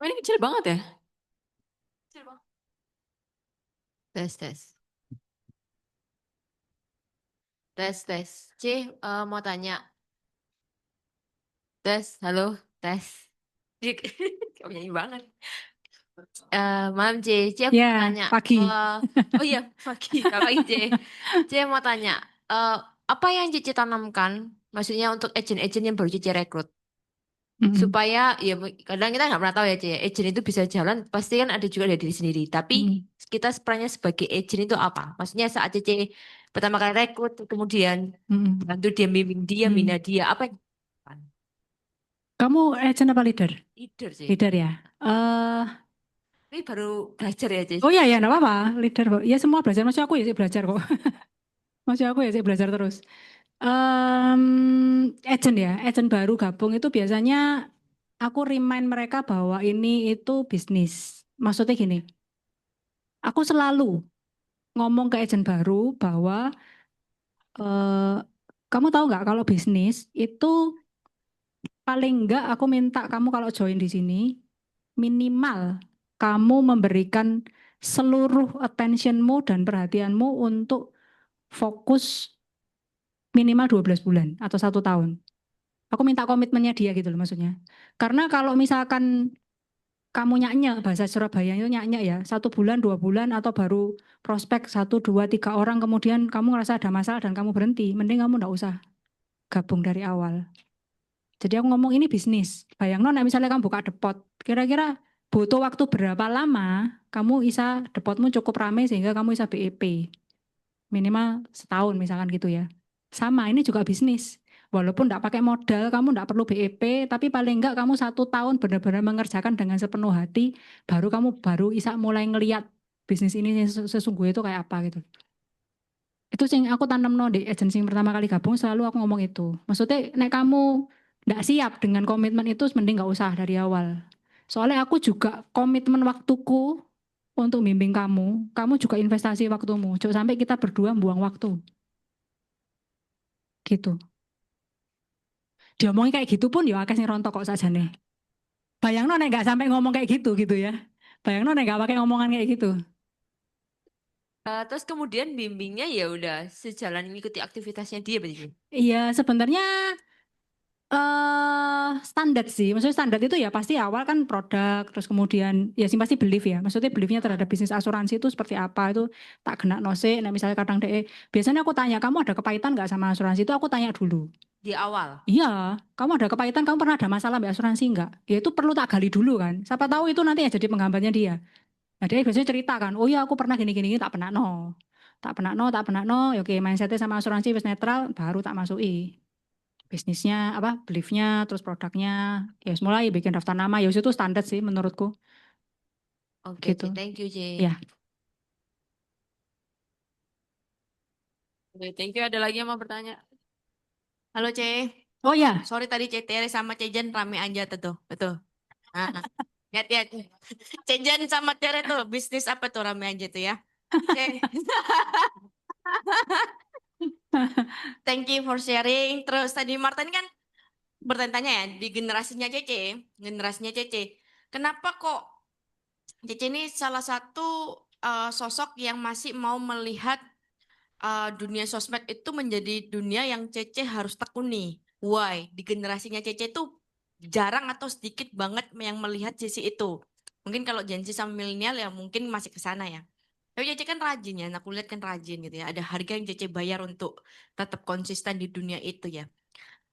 Oh, ini kecil banget ya? Kecil banget. Tes. C, mau tanya. Tes, halo, tes. Kamu nyanyi banget. Malam C aku mau Ya, tanya. pagi. Oh iya, pagi. Gak pagi C mau tanya. Apa yang Cici tanamkan? Maksudnya untuk agent-agent yang baru Cici rekrut. Supaya ya kadang kita nggak pernah tahu ya C, agent itu bisa jalan pasti kan ada juga dari diri sendiri, tapi kita perannya sebagai agent itu apa, maksudnya saat Cici pertama kali rekrut kemudian bantu dia, bimbing dia, bina dia, apa yang Kamu agent apa leader? leader sih, Leader ya. ini baru belajar ya C. Oh iya ya, enggak apa-apa, leader kok. Ya semua belajar, masih aku ya sih belajar kok. Masih aku ya sih belajar terus. Agent ya, agent baru gabung itu biasanya aku remind mereka bahwa ini itu bisnis. Maksudnya gini, aku selalu ngomong ke agent baru bahwa kamu tahu nggak kalau bisnis itu paling enggak aku minta kamu kalau join di sini minimal kamu memberikan seluruh attentionmu dan perhatianmu untuk fokus minimal 12 bulan atau 1 tahun. Aku minta komitmennya dia gitu loh maksudnya. Karena kalau misalkan kamu nyanyi bahasa Surabaya itu nyanyi ya 1 bulan 2 bulan atau baru prospek 1 2 3 orang kemudian kamu ngerasa ada masalah dan kamu berhenti, mending kamu nggak usah gabung dari awal. Jadi aku ngomong ini bisnis. Bayangno misalnya kamu buka depot, kira-kira butuh waktu berapa lama kamu bisa depotmu cukup ramai sehingga kamu bisa BEP. Minimal setahun misalkan gitu ya. Sama ini juga bisnis. Walaupun enggak pakai modal, kamu enggak perlu BEP, tapi paling enggak kamu 1 tahun benar-benar mengerjakan dengan sepenuh hati, baru kamu bisa mulai ngelihat bisnis ini sesungguhnya itu kayak apa gitu. Itu sing aku tanamno di agensi pertama kali gabung selalu aku ngomong itu. Maksudnya nek kamu enggak siap dengan komitmen itu mending enggak usah dari awal. Soalnya aku juga komitmen waktuku untuk bimbing kamu juga investasi waktumu. Jangan sampai kita berdua buang waktu. Gitu. Diomongin kayak gitu pun ya akeh sing rontok kok sajane. Bayangno nek enggak sampai ngomong kayak gitu ya. Bayangno nek enggak pakai ngomongan kayak gitu. Terus kemudian bimbingnya ya udah sejalan mengikuti aktivitasnya dia berarti. Iya, sebenarnya standar sih. Maksudnya standar itu ya pasti awal kan produk, terus kemudian ya sih pasti belief ya. Maksudnya beliefnya terhadap bisnis asuransi itu seperti apa itu tak kena nose. Nah misalnya kadang biasanya aku tanya kamu ada kepahitan nggak sama asuransi itu aku tanya dulu. Di awal. Iya, kamu ada kepahitan, kamu pernah ada masalah sama asuransi nggak? Ya itu perlu tak gali dulu kan. Siapa tahu itu nanti yang jadi penggambarnya dia. Nah dia biasanya cerita kan, oh iya aku pernah gini-gini tak pernah no. Tak penakno, ya oke mindsetnya sama asuransi wis netral, baru tak masuki. Bisnisnya, apa, beliefnya, terus produknya, ya wis mulai bikin daftar nama, ya wis itu standar sih menurutku. Oke, Gitu. C. Thank you, C. Ya. Oke, thank you. Ada lagi yang mau bertanya? Halo, C. Oh ya, Sorry tadi CTR sama Cejen rame aja tuh. Betul. Lihat. Cejen sama Tere tuh bisnis apa tuh rame aja tuh ya. Oke. Thank you for sharing. Terus tadi Marta ini kan bertanya ya di generasinya Cece. Kenapa kok Cece ini salah satu sosok yang masih mau melihat dunia sosmed itu menjadi dunia yang Cece harus tekuni. Why? Di generasinya Cece itu jarang atau sedikit banget yang melihat sisi itu. Mungkin kalau Gen Z sama milenial ya mungkin masih ke sana ya. Tapi Cece kan rajin ya, aku lihat kan rajin gitu ya. Ada harga yang Cece bayar untuk tetap konsisten di dunia itu ya.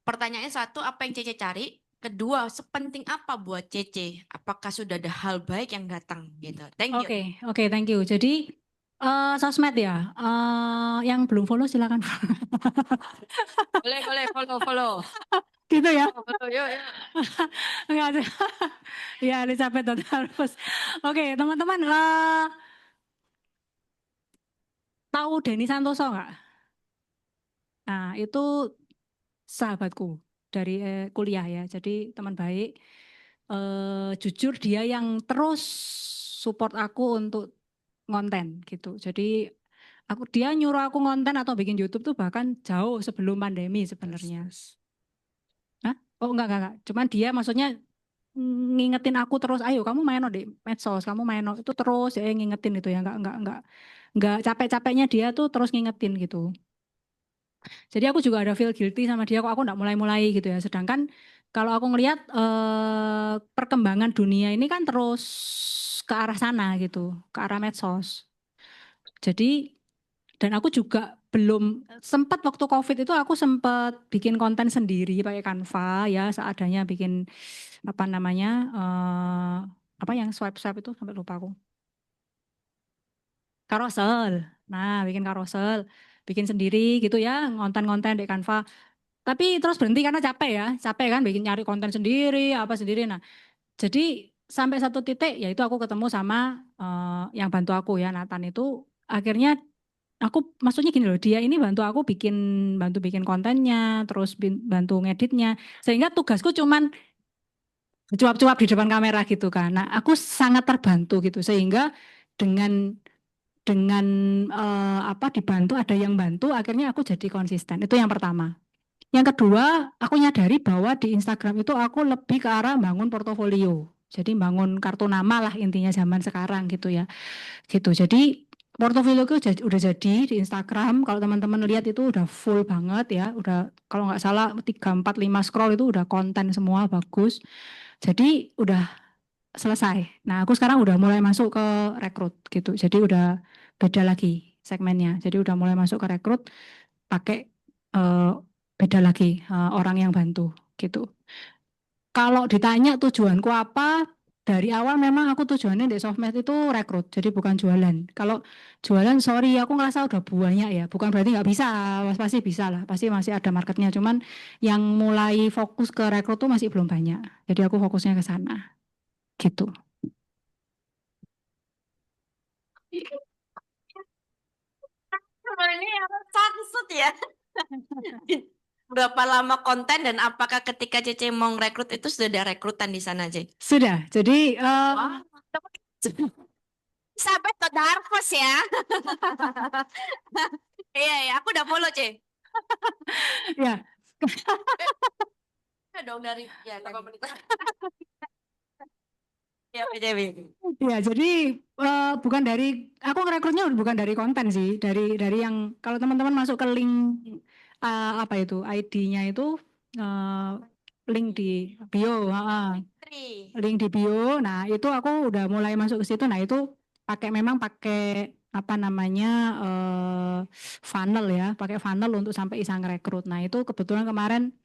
Pertanyaannya satu, apa yang Cece cari? Kedua, sepenting apa buat Cece? Apakah sudah ada hal baik yang datang gitu? Thank you. oke, thank you. Jadi sosmed ya, yang belum follow silakan. Boleh, follow. Gitu ya. Follow, yuk. Enggak ada. Ya, Elizabeth Harvus. Oke, teman-teman, tahu Denny Santoso nggak? Nah, itu sahabatku dari kuliah ya. Jadi teman baik. Jujur dia yang terus support aku untuk ngonten gitu. Jadi dia nyuruh aku ngonten atau bikin YouTube tuh bahkan jauh sebelum pandemi sebenarnya. Hah? Oh enggak. Cuman dia maksudnya ngingetin aku terus, ayo kamu main di medsos, kamu main itu terus ya ngingetin itu ya, enggak capek-capeknya dia tuh terus ngingetin gitu. Jadi aku juga ada feel guilty sama dia kok aku enggak mulai-mulai gitu ya. Sedangkan kalau aku ngelihat perkembangan dunia ini kan terus ke arah sana gitu, ke arah medsos. Jadi dan aku juga belum sempat waktu COVID itu aku sempat bikin konten sendiri pakai Canva ya seadanya bikin apa namanya apa yang swipe itu sampai lupa aku. Carousel. Nah, bikin carousel, bikin sendiri gitu ya, ngonten-ngonten di Canva. Tapi terus berhenti karena capek kan bikin nyari konten sendiri, apa sendiri. Nah, jadi sampai satu titik yaitu aku ketemu sama yang bantu aku ya, Nathan itu akhirnya aku maksudnya gini loh, dia ini bantu bikin kontennya, terus bantu ngeditnya, sehingga tugasku cuman cuap-cuap di depan kamera gitu kan. Nah, aku sangat terbantu gitu, sehingga dengan apa dibantu ada yang bantu, akhirnya aku jadi konsisten. Itu yang pertama. Yang kedua, aku nyadari bahwa di Instagram itu aku lebih ke arah bangun portofolio. Jadi bangun kartu nama lah intinya zaman sekarang gitu ya. Gitu. Jadi portofolio udah jadi di Instagram. Kalau teman-teman lihat itu udah full banget ya. Udah kalau nggak salah 3, 4, 5 scroll itu udah konten semua bagus. Jadi udah selesai. Nah, aku sekarang udah mulai masuk ke rekrut gitu. Jadi udah beda lagi segmennya. Jadi udah mulai masuk ke rekrut pakai beda lagi orang yang bantu gitu. Kalau ditanya tujuanku apa, dari awal memang aku tujuannya di Sofmed itu rekrut, jadi bukan jualan. Kalau jualan, sorry, aku ngerasa udah banyak ya. Bukan berarti nggak bisa, pasti bisa lah, pasti masih ada marketnya. Cuman yang mulai fokus ke rekrut tuh masih belum banyak. Jadi aku fokusnya ke sana, gitu. Ini sansut ya. Berapa lama konten dan apakah ketika Cece mau rekrut itu sudah ada rekrutan di sana, Ce? Sudah, jadi Wah, sampai ke Darkos ya. Iya, aku udah follow, Ce. ya. Ya dong dari ya 8 menit. Ya, PJB. Ya, jadi bukan dari aku ngerekrutnya bukan dari konten sih, dari yang kalau teman-teman masuk ke link apa itu ID-nya itu link di bio, link di bio. Nah, itu aku udah mulai masuk ke situ. Nah, itu memang pakai apa namanya funnel ya, pakai funnel untuk sampai bisa ngerekrut. Nah, itu kebetulan kemarin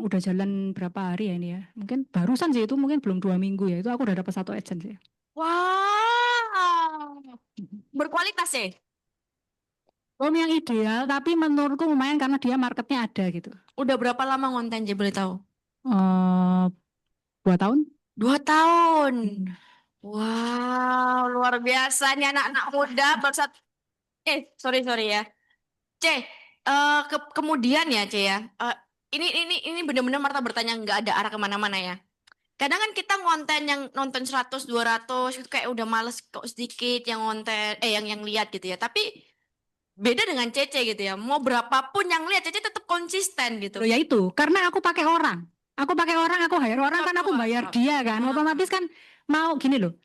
udah jalan berapa hari ya ini ya? Mungkin barusan sih itu mungkin belum 2 minggu ya. Itu aku udah dapat 1 agent sih. Wow. Berkualitas ya? Belum yang ideal, tapi menurutku lumayan karena dia marketnya ada gitu. Udah berapa lama ngonten Je boleh tahu? 2 tahun. 2 tahun. Wow, luar biasa nih anak-anak muda bersat. Sorry ya. Kemudian ya C ya. Ini benar-benar Marta bertanya nggak ada arah kemana-mana ya. Kadang kan kita ngonten yang nonton 100 200 itu kayak udah males kok sedikit yang ngonten yang lihat gitu ya. Tapi beda dengan Cece gitu ya. Mau berapapun yang lihat Cece tetap konsisten gitu. Loh, ya itu, karena aku pakai orang. Aku hire orang kan aku bayar dia kan. Otomatis kan mau gini loh.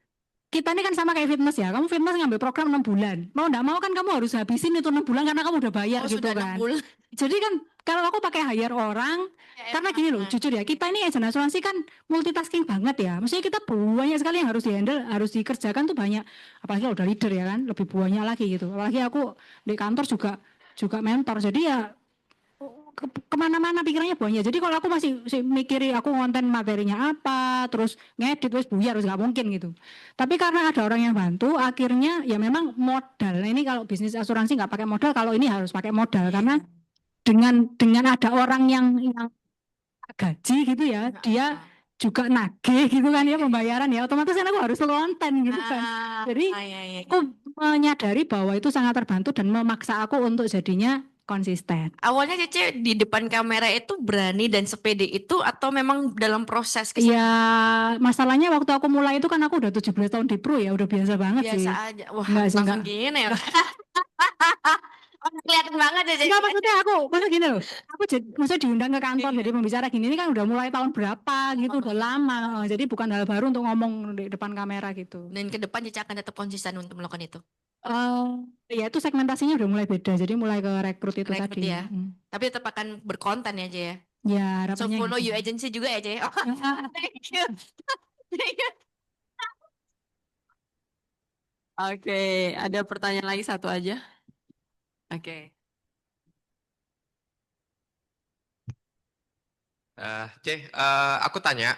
Kita ini kan sama kayak fitness ya. Kamu fitness ngambil program 6 bulan. Mau enggak mau kan kamu harus habisin itu 6 bulan karena kamu udah bayar gitu sudah 6 kan. bulan. Jadi kan kalau aku pakai hire orang, karena gini loh, jujur ya, kita ini agent asuransi kan multitasking banget ya. Maksudnya kita banyak sekali yang harus dihandle, harus dikerjakan tuh banyak. Apalagi kalau udah leader ya kan, lebih banyak lagi gitu. Apalagi aku di kantor juga mentor. Jadi ya kemana-mana pikirannya banyak. Jadi kalau aku masih mikirin aku konten materinya apa, terus ngedit, terus buyar, harus nggak mungkin gitu. Tapi karena ada orang yang bantu, akhirnya ya memang modal. Nah, ini kalau bisnis asuransi nggak pakai modal, kalau ini harus pakai modal karena dengan ada orang yang gaji gitu ya, dia juga nagih gitu kan ya pembayaran ya, otomatis kan aku harus konten gitu kan. Jadi aku menyadari bahwa itu sangat terbantu dan memaksa aku untuk jadinya konsisten. Awalnya Cece di depan kamera itu berani dan sepede itu atau memang dalam proses Ya masalahnya waktu aku mulai itu kan aku udah 17 tahun di pro ya, udah biasa banget biasa sih. aja. Wah, Enggak sih, langsung enggak. gini ya. Kelihatan banget ya Cece. Enggak, maksudnya gini loh, aku maksudnya diundang ke kantor jadi pembicara gini, ini kan udah mulai tahun berapa gitu, udah lama. Jadi bukan hal baru untuk ngomong di depan kamera gitu. Dan ke depan Cece akan tetap konsisten untuk melakukan itu. Ya itu segmentasinya udah mulai beda, jadi mulai ke rekrut itu Rekrut tadi. ya. Tapi tetap akan berkonten ya, Ce ya. Ya, So harapannya follow gitu. you agency juga ya, Ce. Oh, thank you. Thank you. Oke, ada pertanyaan lagi satu aja. Oke. Aku tanya,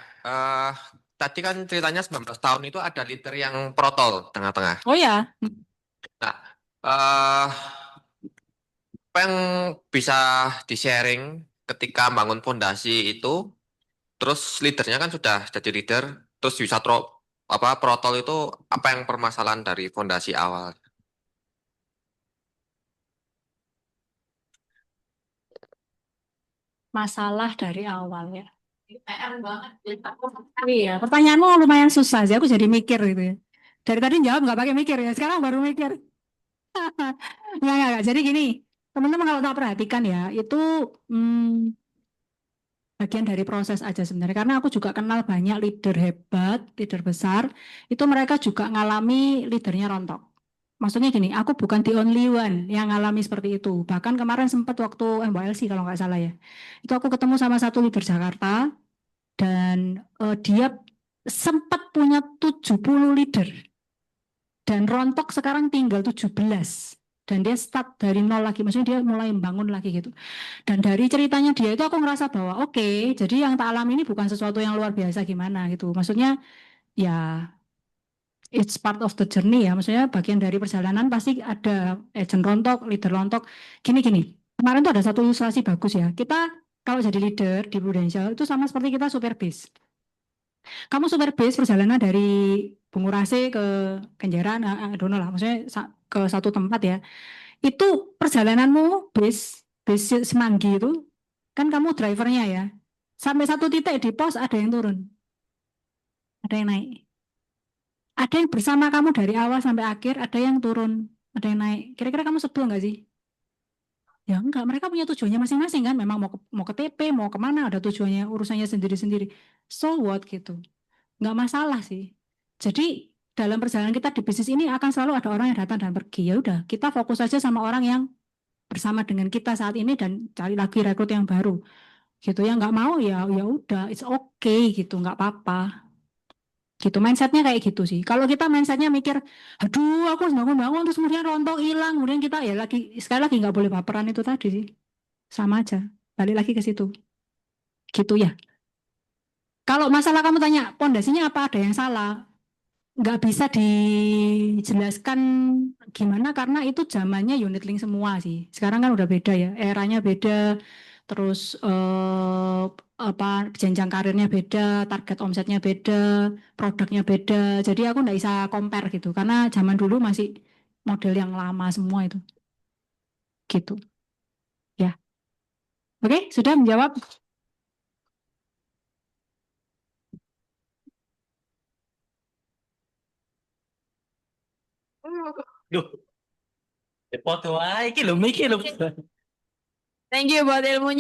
tadi kan ceritanya 19 tahun itu ada leader yang protol tengah-tengah. Oh ya, Nah, eh, apa yang bisa di-sharing ketika bangun fondasi itu, terus leadernya kan sudah jadi leader, terus bisa protol itu apa yang permasalahan dari fondasi awal? masalah dari awal ya. Iya, pertanyaanmu lumayan susah sih, aku jadi mikir gitu ya. Dari tadi jawab nggak pakai mikir ya, sekarang baru mikir. Nggak. Jadi gini, teman-teman kalau tak perhatikan ya, itu bagian dari proses aja sebenarnya. Karena aku juga kenal banyak leader hebat, leader besar, itu mereka juga ngalami leadernya rontok. Maksudnya gini, aku bukan the only one yang ngalami seperti itu. Bahkan kemarin sempat waktu MYLC kalau nggak salah ya, itu aku ketemu sama satu leader Jakarta, dan dia sempat punya 70 leader. Dan rontok sekarang tinggal 17. Dan dia start dari nol lagi, maksudnya dia mulai membangun lagi gitu. Dan dari ceritanya dia itu aku ngerasa bahwa oke, jadi yang tak alami ini bukan sesuatu yang luar biasa gimana gitu. Maksudnya ya it's part of the journey ya, maksudnya bagian dari perjalanan pasti ada agent rontok, leader rontok. Gini, kemarin tuh ada satu ilustrasi bagus ya. Kita kalau jadi leader di Prudential itu sama seperti kita supir bis. Kamu supir bis perjalanan dari Bungurase ke Kenjeran, dono lah, maksudnya ke satu tempat ya. Itu perjalananmu bis Semanggi itu, kan kamu drivernya ya. Sampai satu titik di pos ada yang turun, ada yang naik. Ada yang bersama kamu dari awal sampai akhir, ada yang turun, ada yang naik. Kira-kira kamu sebel nggak sih? Ya enggak, mereka punya tujuannya masing-masing kan. Memang mau ke TP, mau kemana, ada tujuannya, urusannya sendiri-sendiri. So what gitu. Nggak masalah sih. Jadi dalam perjalanan kita di bisnis ini akan selalu ada orang yang datang dan pergi. Ya udah, kita fokus saja sama orang yang bersama dengan kita saat ini dan cari lagi rekrut yang baru. Gitu ya, nggak mau ya udah, it's okay gitu, nggak apa-apa. Gitu mindsetnya kayak gitu sih. Kalau kita mindsetnya mikir, aduh aku harus bangun-bangun terus kemudian rontok hilang, kemudian kita ya lagi sekali lagi nggak boleh baperan itu tadi sih. Sama aja. Balik lagi ke situ. Gitu ya. Kalau masalah kamu tanya pondasinya apa, ada yang salah? nggak bisa dijelaskan gimana karena itu zamannya unit link semua sih. Sekarang kan udah beda ya, eranya beda, terus apa jenjang karirnya beda, target omsetnya beda, produknya beda. Jadi aku nggak bisa compare gitu karena zaman dulu masih model yang lama semua itu. Gitu. Ya. Oke, sudah menjawab. Duh, foto aja, iki lho mikir lho. Thank you buat ilmunya.